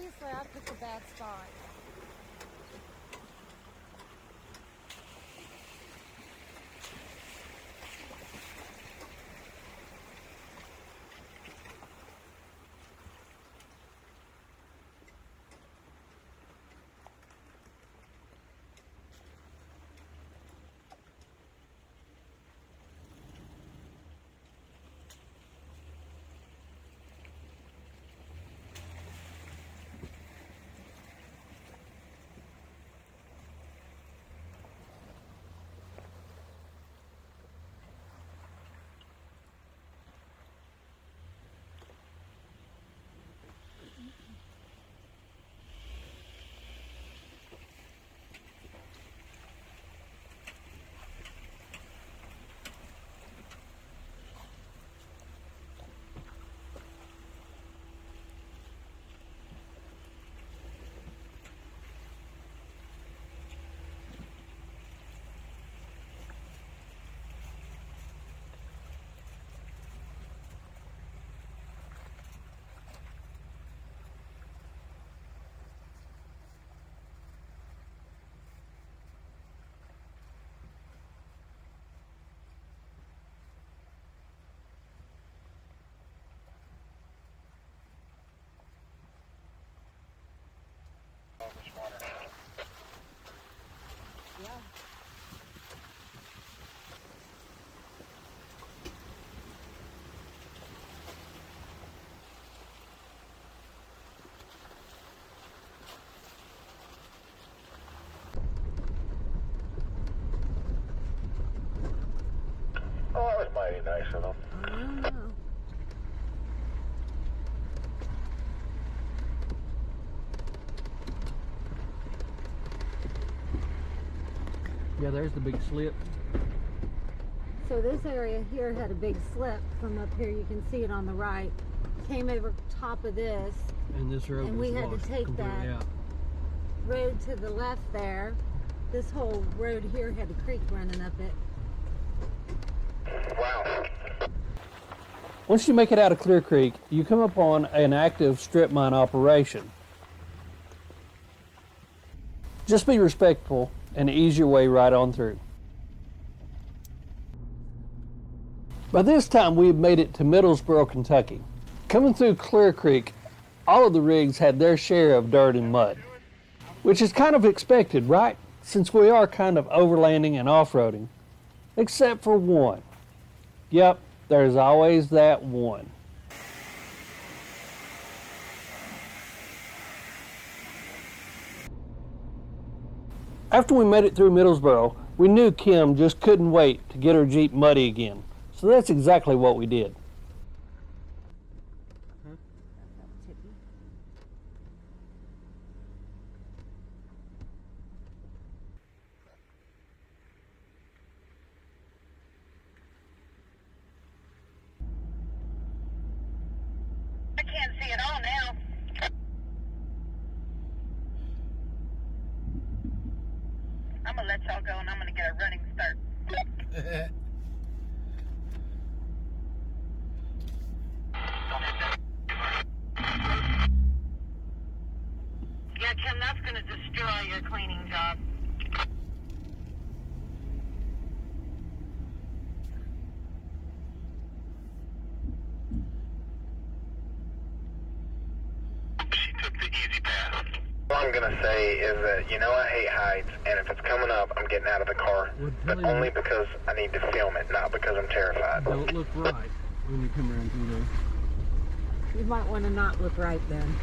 Obviously, I picked a bad spot. Yeah. Oh, that was mighty nice of them. Oh. Yeah, there's the big slip. So this area here had a big slip from up here. You can see it on the right. Came over top of this. And this road And was we had to washed take completely that. out. Road to the left there. This whole road here had a creek running up it. Wow. Once you make it out of Clear Creek, you come upon an active strip mine operation. Just be respectful and ease your way right on through. By this time, we had made it to Middlesboro, Kentucky. Coming through Clear Creek, all of the rigs had their share of dirt and mud, which is kind of expected, right? Since we are kind of overlanding and off-roading, except for one. Yep, there's always that one. After we made it through Middlesboro, we knew Kim just couldn't wait to get her Jeep muddy again. So that's exactly what we did. I can't see it all now. I'm gonna let y'all go and I'm gonna get a running start. Yeah, Kim, that's gonna destroy your cleaning job. She took the easy path. All I'm gonna say is that, you know, I hate heights, and if it's coming up, I'm getting out of the car. But only because I need to film it, not because I'm terrified. Don't look right when you come around through there. You might want to not look right then.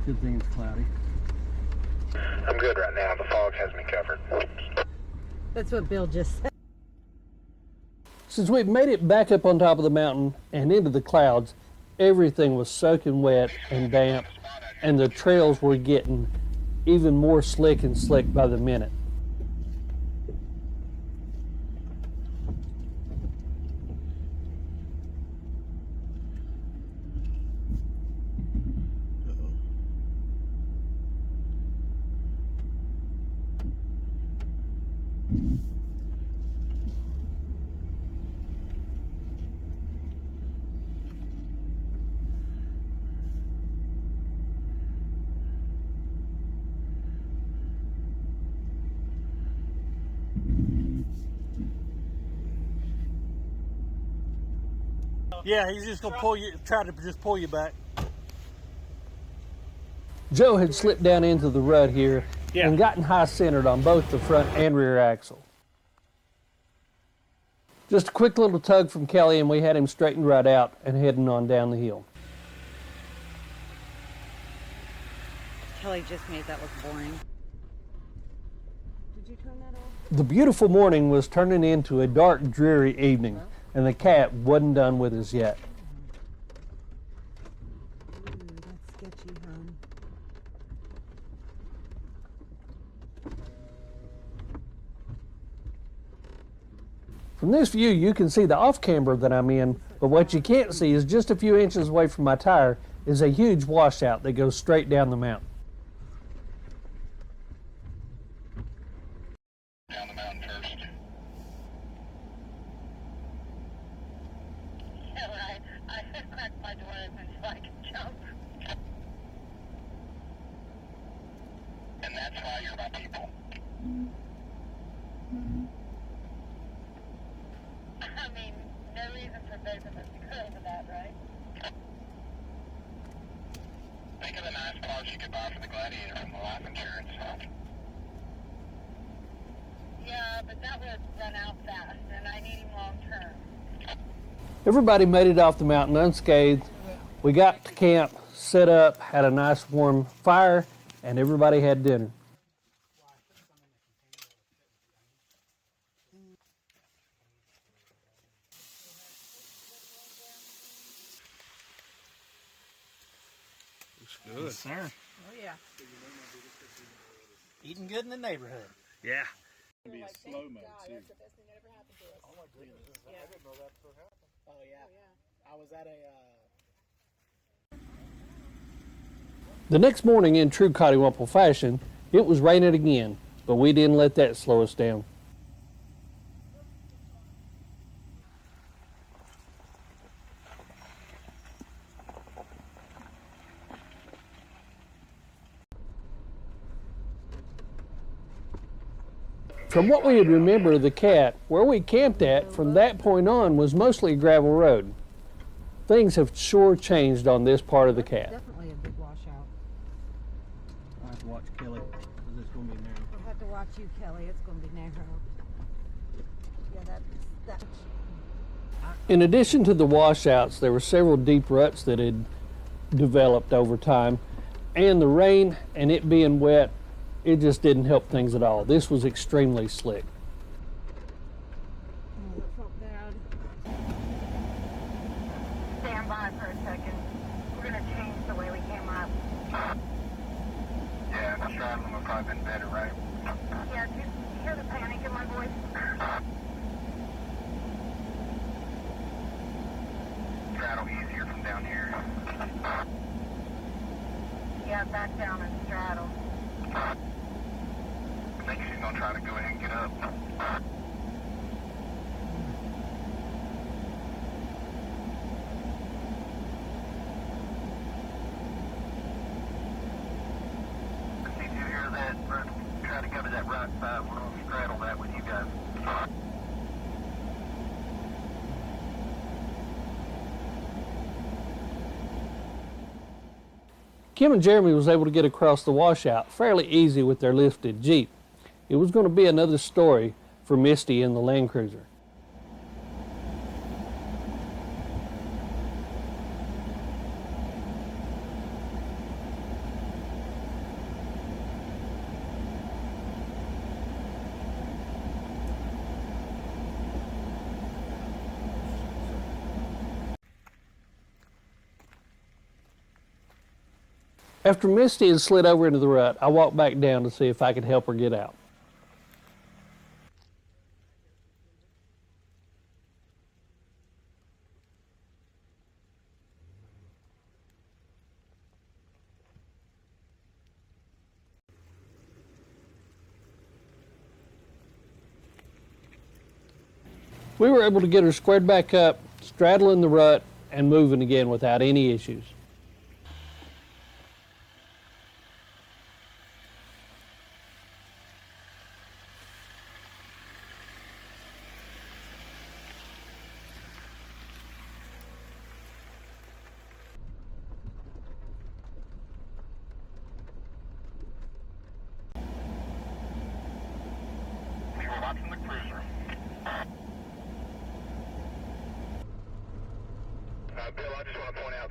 Good thing it's cloudy. I'm good right now. The fog has me covered. That's what Bill just said. Since we'd made it back up on top of the mountain and into the clouds, everything was soaking wet and damp, and the trails were getting even more slick and slick by the minute. Yeah, he's just gonna try to just pull you back. Joe had slipped down into the rut here and gotten high centered on both the front and rear axle. Just a quick little tug from Kelly and we had him straightened right out and heading on down the hill. Kelly just made that look boring. Did you turn that off? The beautiful morning was turning into a dark, dreary evening, and the cat wasn't done with us yet. Ooh, that's sketchy, hon. From this view, you can see the off-camber that I'm in, but what you can't see is just a few inches away from my tire is a huge washout that goes straight down the mountain. Down the mountain first. Yeah, right. I cracked my door open so I could jump. And that's why you're my people. I mean, no reason for both of us to go over that, right? Think of the nice parts you could buy for the Gladiator from the life insurance. Yeah, but that would run out fast, and I need him long term. Everybody made it off the mountain unscathed. We got to camp, set up, had a nice warm fire, and everybody had dinner. Good, sir. Oh, yeah. Eating good in the neighborhood. Yeah. Be a slow mo too. Oh yeah. I was at a. The next morning, in true Coddiwomple fashion, it was raining again, but we didn't let that slow us down. From what we had remember of the cat, where we camped at from that point on was mostly a gravel road. Things have sure changed on this part of the cat. Definitely a big washout. I have to watch Kelly, because it's going to be narrow. We'll have to watch you, Kelly. It's going to be narrow. Yeah, that's. In addition to the washouts, there were several deep ruts that had developed over time, and the rain and it being wet, it just didn't help things at all. This was extremely slick. Oh, that felt bad. Stand by for a second. We're going to change the way we came up. Yeah, the straddling would probably been better, right? Yeah, do you hear the panic in my voice? Straddle easier from down here. Yeah, back down and straddle. I think she's gonna try to go ahead and get up. See, do you hear that? Try to cover that right side. We're gonna straddle that with you guys. Kim and Jeremy was able to get across the washout fairly easy with their lifted Jeep. It was going to be another story for Misty and the Land Cruiser. After Misty had slid over into the rut, I walked back down to see if I could help her get out. We were able to get her squared back up, straddling the rut, and moving again without any issues.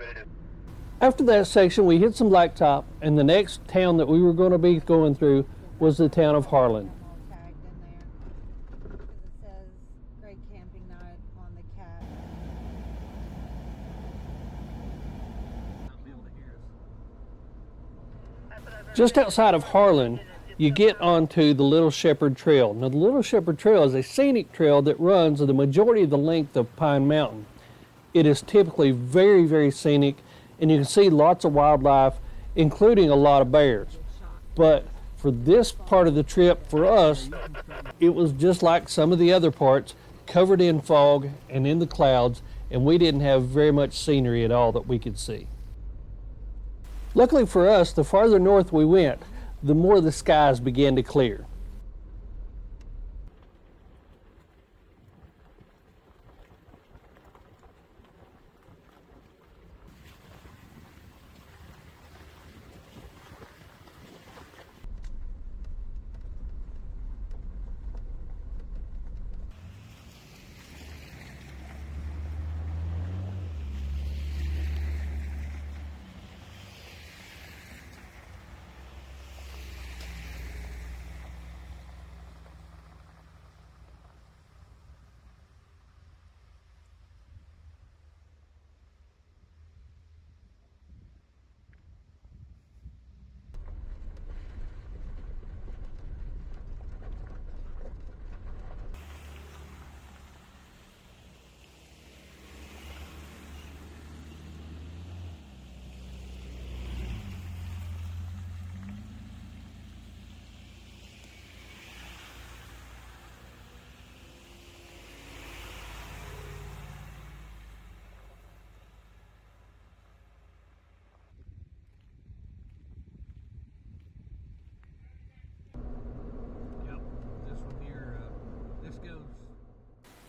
but it is. After that section, we hit some blacktop, and the next town that we were going to be going through was the town of Harlan. Tagged in there because it says great camping night on the cat. Just outside of Harlan, you get onto the Little Shepherd Trail. Now, the Little Shepherd Trail is a scenic trail that runs the majority of the length of Pine Mountain. It is typically very, very scenic, and you can see lots of wildlife, including a lot of bears. But for this part of the trip, for us, it was just like some of the other parts, covered in fog and in the clouds, and we didn't have very much scenery at all that we could see. Luckily for us, the farther north we went, the more the skies began to clear.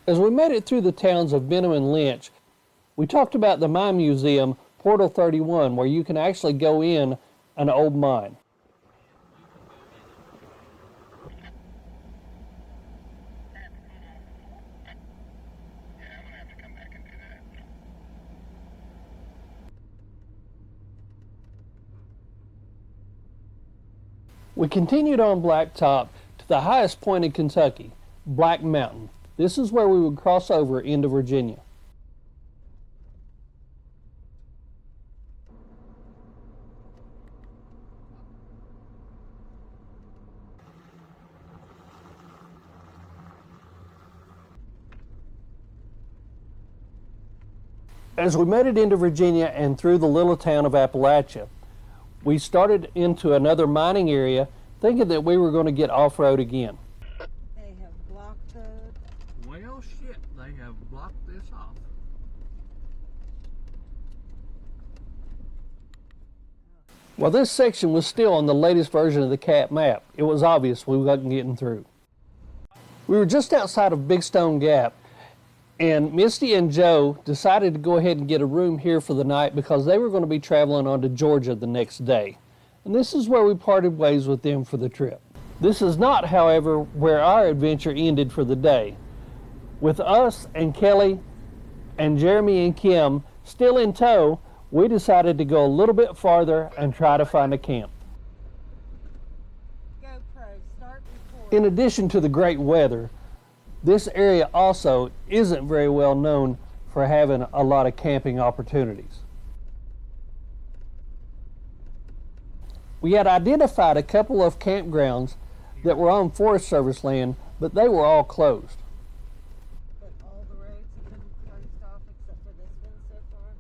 As we made it through the towns of Benham and Lynch, we talked about the mine museum, Portal 31, where you can actually go in an old mine. We continued on Blacktop to the highest point in Kentucky, Black Mountain. This is where we would cross over into Virginia. As we made it into Virginia and through the little town of Appalachia, we started into another mining area, thinking that we were going to get off-road again. They have blocked the... Well, shit, they have blocked this off. While this section was still on the latest version of the CAT map, it was obvious we wasn't getting through. We were just outside of Big Stone Gap, and Misty and Joe decided to go ahead and get a room here for the night because they were going to be traveling on to Georgia the next day. And this is where we parted ways with them for the trip. This is not, however, where our adventure ended for the day. With us and Kelly and Jeremy and Kim still in tow, we decided to go a little bit farther and try to find a camp. GoPro, start recording. In addition to the great weather, this area also isn't very well known for having a lot of camping opportunities. We had identified a couple of campgrounds that were on Forest Service land, but they were all closed. But all the roads have been closed off except for this one so far.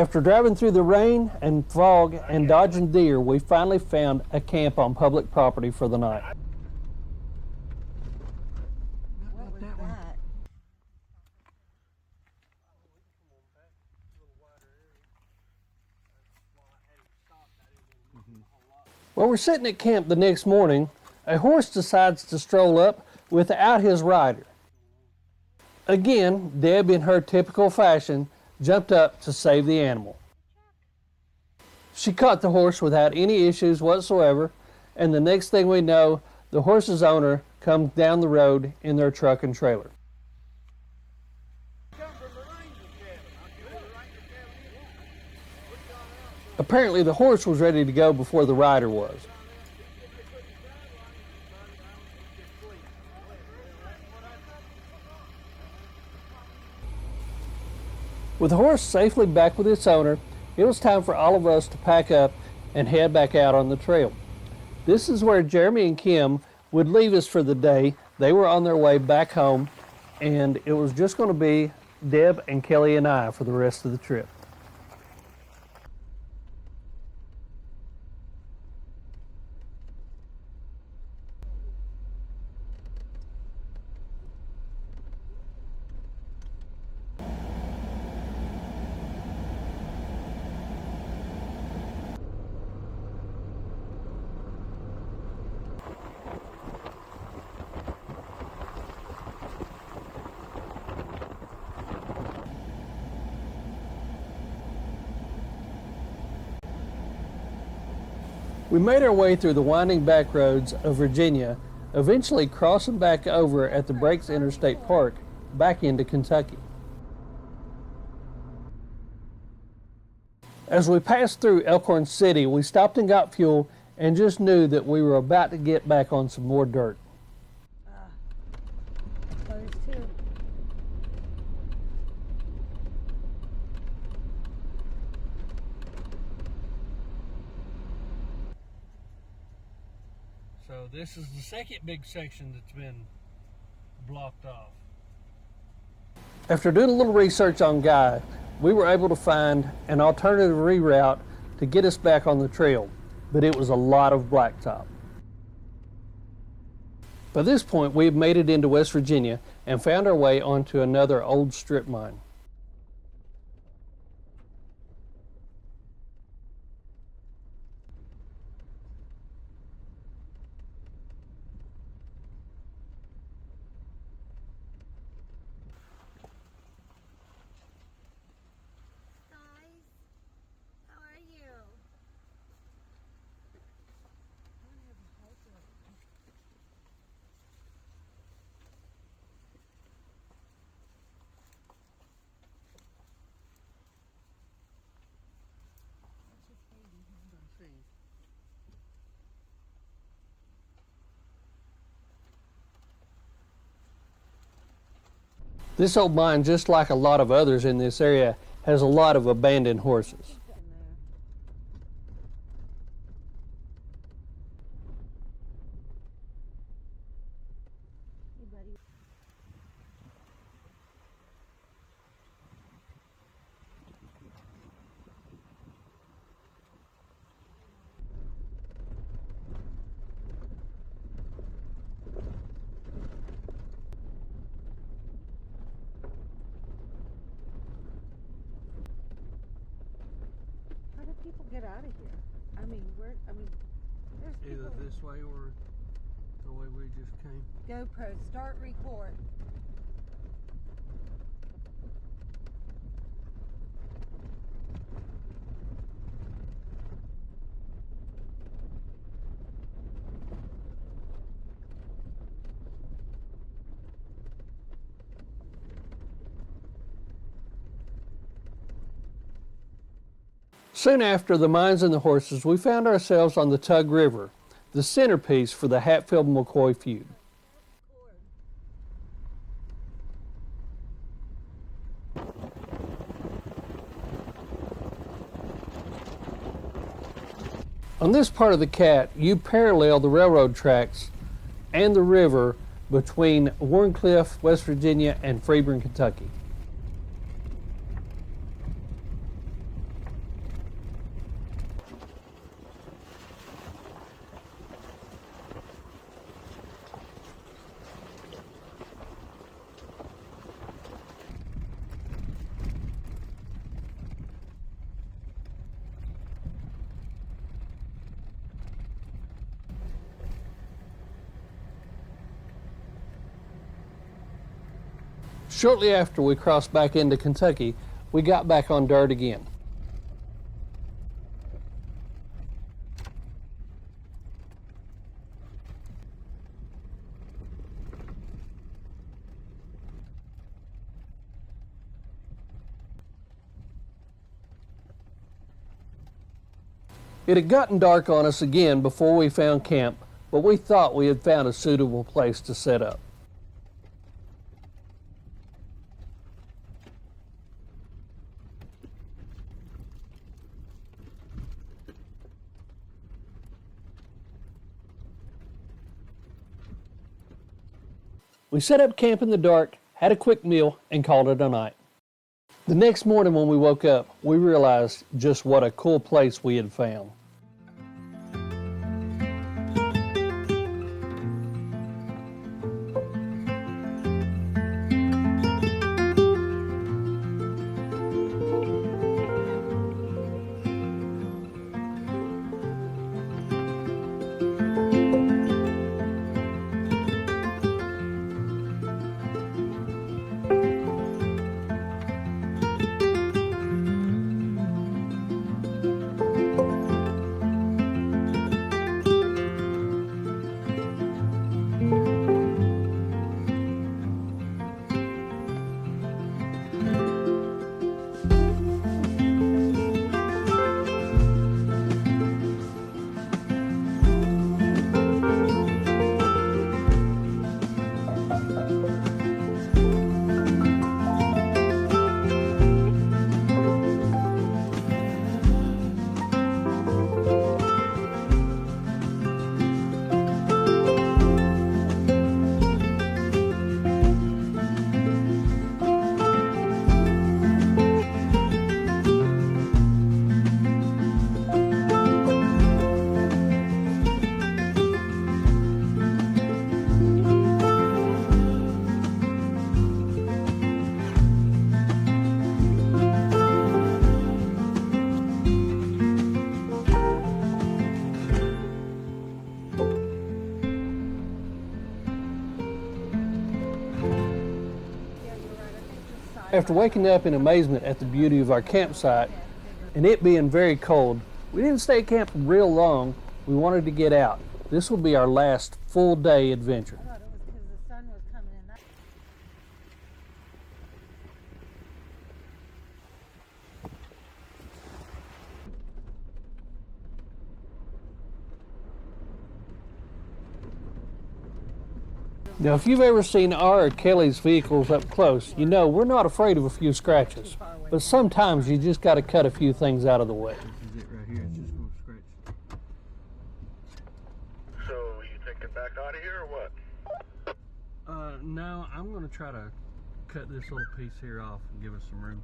After driving through the rain and fog and dodging deer, we finally found a camp on public property for the night. What was that? While we're sitting at camp the next morning, a horse decides to stroll up without his rider. Again, Deb, in her typical fashion, jumped up to save the animal. She caught the horse without any issues whatsoever, and the next thing we know, the horse's owner comes down the road in their truck and trailer. Apparently the horse was ready to go before the rider was. With the horse safely back with its owner, it was time for all of us to pack up and head back out on the trail. This is where Jeremy and Kim would leave us for the day. They were on their way back home, and it was just going to be Deb and Kelly and I for the rest of the trip. We made our way through the winding back roads of Virginia, eventually crossing back over at the Breaks Interstate Park back into Kentucky. As we passed through Elkhorn City, we stopped and got fuel and just knew that we were about to get back on some more dirt. Those two. So this is the second big section that's been blocked off. After doing a little research on Guy, we were able to find an alternative reroute to get us back on the trail, but it was a lot of blacktop. By this point, we had made it into West Virginia and found our way onto another old strip mine. How are you? This old mine, just like a lot of others in this area, has a lot of abandoned horses. How do people get out of here? There's Either people. this way or the way we just came. GoPro, start record. Soon after the mines and the horses, we found ourselves on the Tug River, the centerpiece for the Hatfield-McCoy feud. On this part of the Cat, you parallel the railroad tracks and the river between Warncliffe, West Virginia, and Freeburn, Kentucky. Shortly after we crossed back into Kentucky, we got back on dirt again. It had gotten dark on us again before we found camp, but we thought we had found a suitable place to set up. We set up camp in the dark, had a quick meal, and called it a night. The next morning when we woke up, we realized just what a cool place we had found. After waking up in amazement at the beauty of our campsite and it being very cold, we didn't stay at camp real long. We wanted to get out. This will be our last full day adventure. I thought it was because the sun was coming in. Now, if you've ever seen our or Kelly's vehicles up close, you know we're not afraid of a few scratches. But sometimes you just got to cut a few things out of the way. This is it right here. It's just going to scratch. So you thinking back out of here or what? No, I'm going to try to cut this little piece here off and give us some room.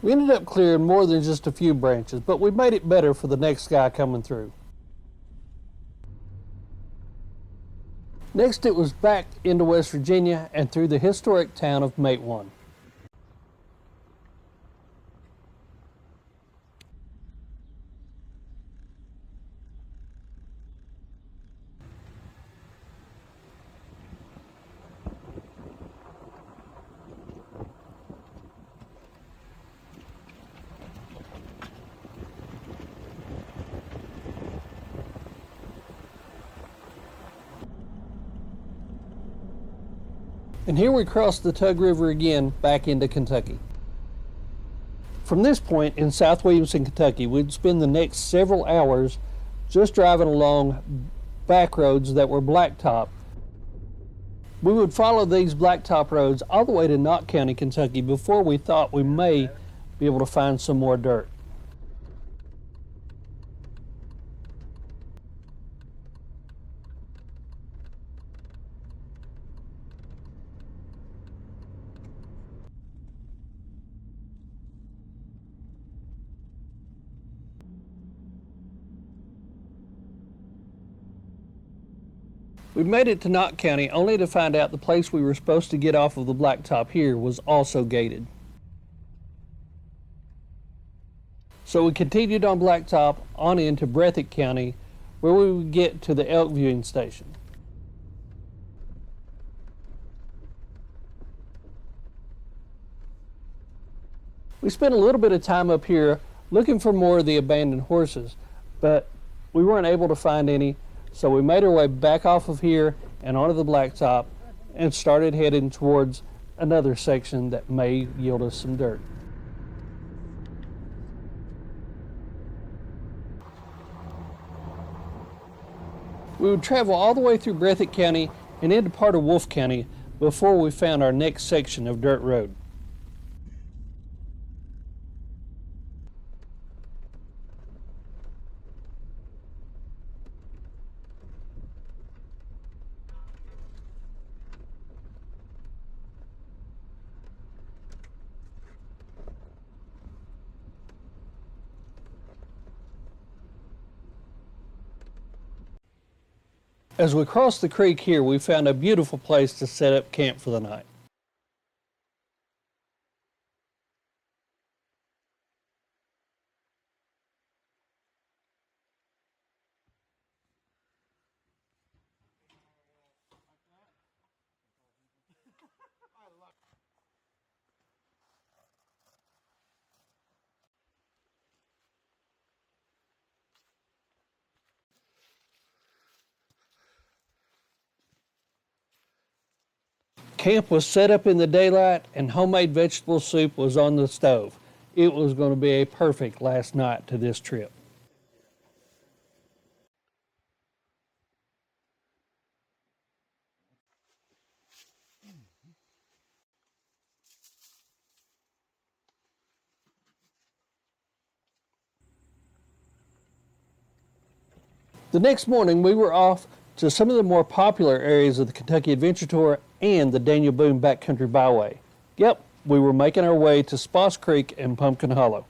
We ended up clearing more than just a few branches, but we made it better for the next guy coming through. Next, it was back into West Virginia and through the historic town of Matewan. And here we cross the Tug River again back into Kentucky. From this point in South Williamson, Kentucky, we'd spend the next several hours just driving along back roads that were blacktop. We would follow these blacktop roads all the way to Knott County, Kentucky before we thought we may be able to find some more dirt. We made it to Knott County only to find out the place we were supposed to get off of the blacktop here was also gated. So we continued on blacktop on into Breathitt County where we would get to the Elk Viewing Station. We spent a little bit of time up here looking for more of the abandoned horses, but we weren't able to find any, so we made our way back off of here and onto the blacktop and started heading towards another section that may yield us some dirt. We would travel all the way through Breathitt County and into part of Wolfe County before we found our next section of dirt road. As we crossed the creek here, we found a beautiful place to set up camp for the night. Camp was set up in the daylight and homemade vegetable soup was on the stove. It was going to be a perfect last night to this trip. The next morning we were off to some of the more popular areas of the Kentucky Adventure Tour and the Daniel Boone Backcountry Byway. Yep, we were making our way to Sparse Creek and Pumpkin Hollow.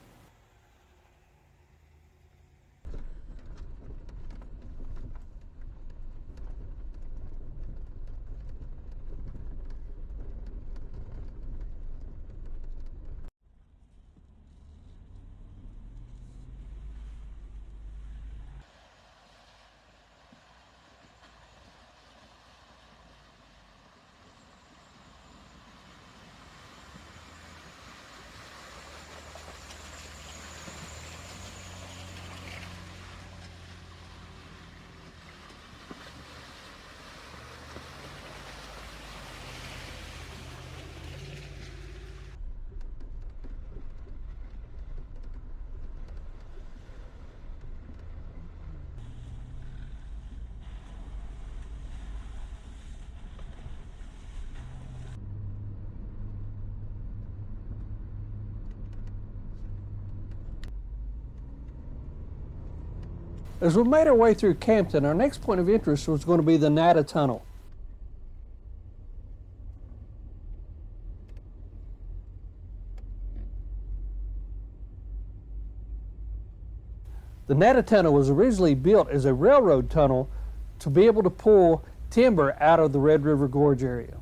As we made our way through Campton, our next point of interest was going to be the Neta Tunnel. The Neta Tunnel was originally built as a railroad tunnel to be able to pull timber out of the Red River Gorge area.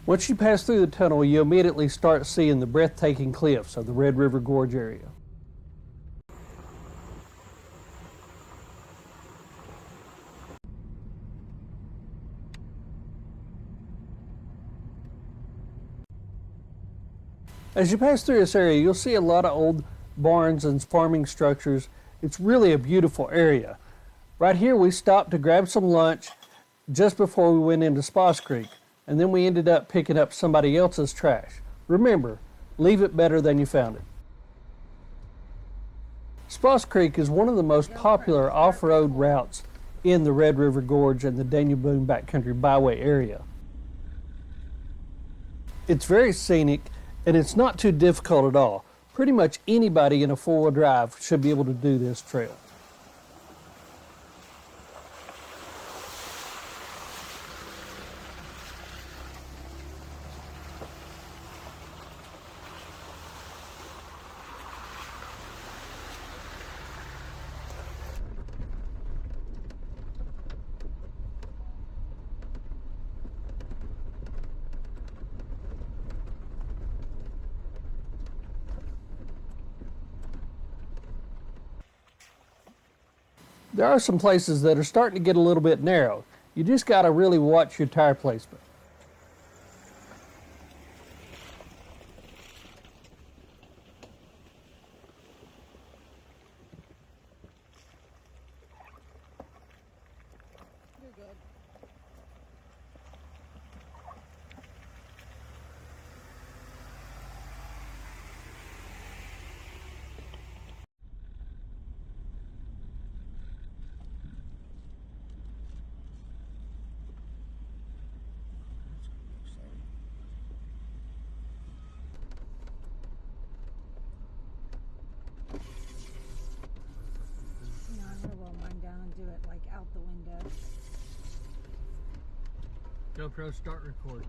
Once you pass through the tunnel, you immediately start seeing the breathtaking cliffs of the Red River Gorge area. As you pass through this area, you'll see a lot of old barns and farming structures. It's really a beautiful area. Right here we stopped to grab some lunch just before we went into Sparse Creek, and then we ended up picking up somebody else's trash. Remember, leave it better than you found it. Sparse Creek is one of the most popular off-road routes in the Red River Gorge and the Daniel Boone Backcountry Byway area. It's very scenic and it's not too difficult at all. Pretty much anybody in a four-wheel drive should be able to do this trail. There are some places that are starting to get a little bit narrow. You just got to really watch your tire placement. No, I'm gonna roll mine down and do it like out the window. GoPro, start recording.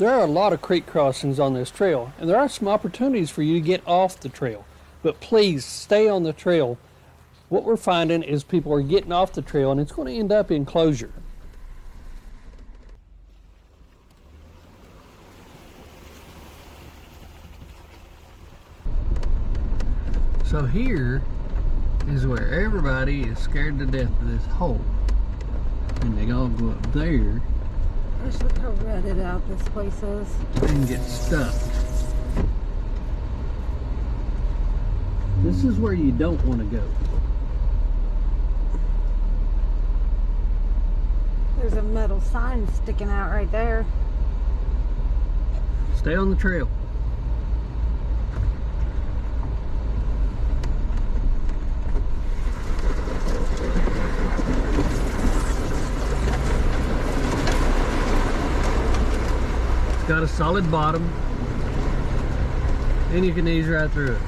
There are a lot of creek crossings on this trail, and there are some opportunities for you to get off the trail. But please stay on the trail. What we're finding is people are getting off the trail, and it's going to end up in closure. So here is where everybody is scared to death of this hole. And they all go up there Gosh, look how rutted out this place is. and get stuck. This is where you don't want to go. There's a metal sign sticking out right there. Stay on the trail. It's got a solid bottom, and you can ease right through it.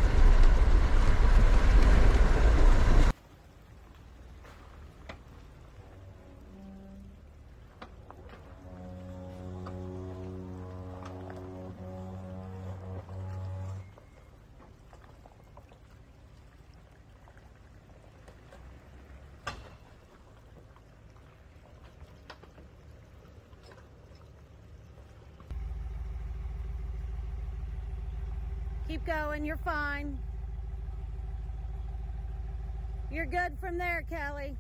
Keep going, you're fine. You're good from there, Kelly.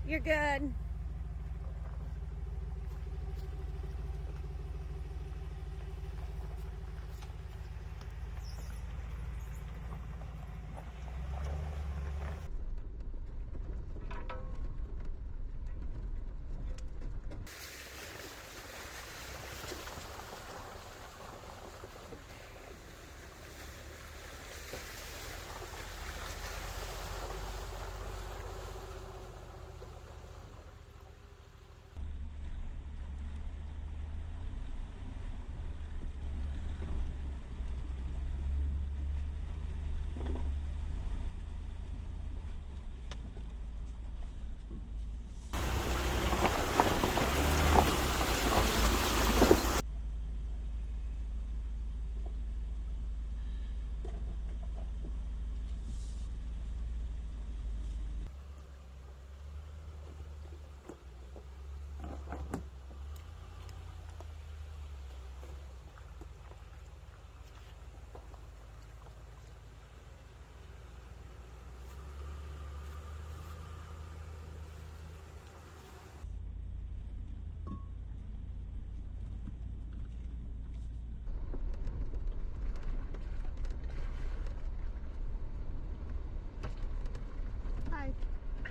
You're good.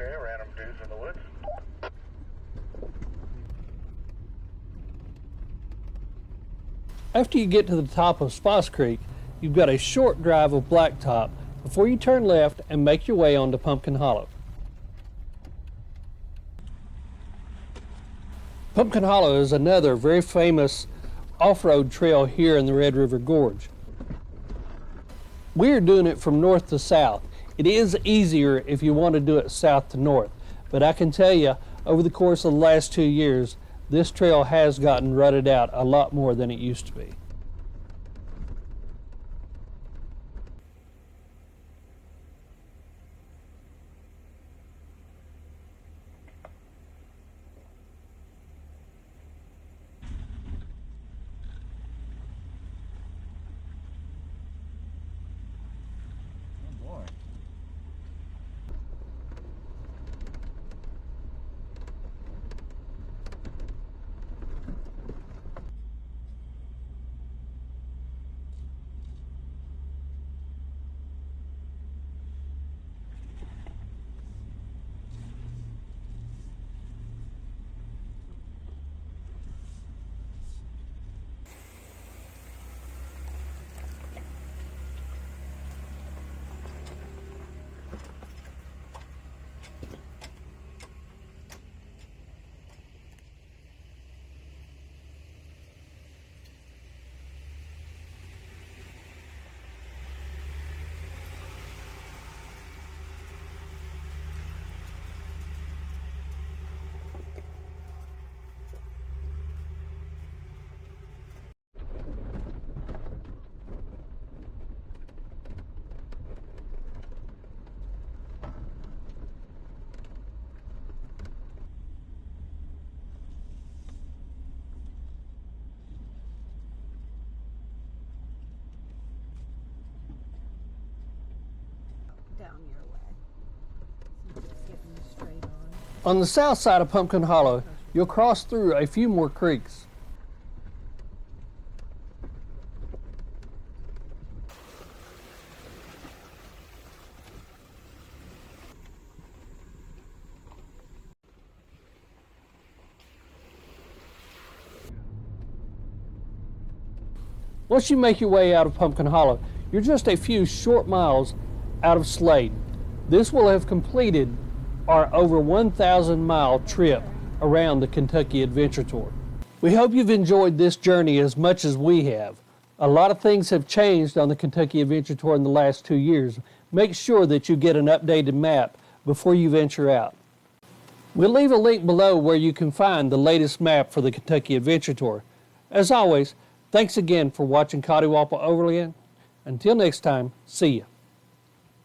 Okay, random dudes in the woods. After you get to the top of Sparse Creek, you've got a short drive of blacktop before you turn left and make your way onto Pumpkin Hollow. Pumpkin Hollow is another very famous off-road trail here in the Red River Gorge. We're doing it from north to south. It is easier if you want to do it south to north, but I can tell you, over the course of the last 2 years, this trail has gotten rutted out a lot more than it used to be. Down your way. So just getting straight on. On the south side of Pumpkin Hollow, you'll cross through a few more creeks. Once you make your way out of Pumpkin Hollow, you're just a few short miles out of Slade. This will have completed our over 1,000 mile trip around the Kentucky Adventure Tour. We hope you've enjoyed this journey as much as we have. A lot of things have changed on the Kentucky Adventure Tour in the last 2 years. Make sure that you get an updated map before you venture out. We'll leave a link below where you can find the latest map for the Kentucky Adventure Tour. As always, thanks again for watching Coddiwomple Overland. Until next time, see ya.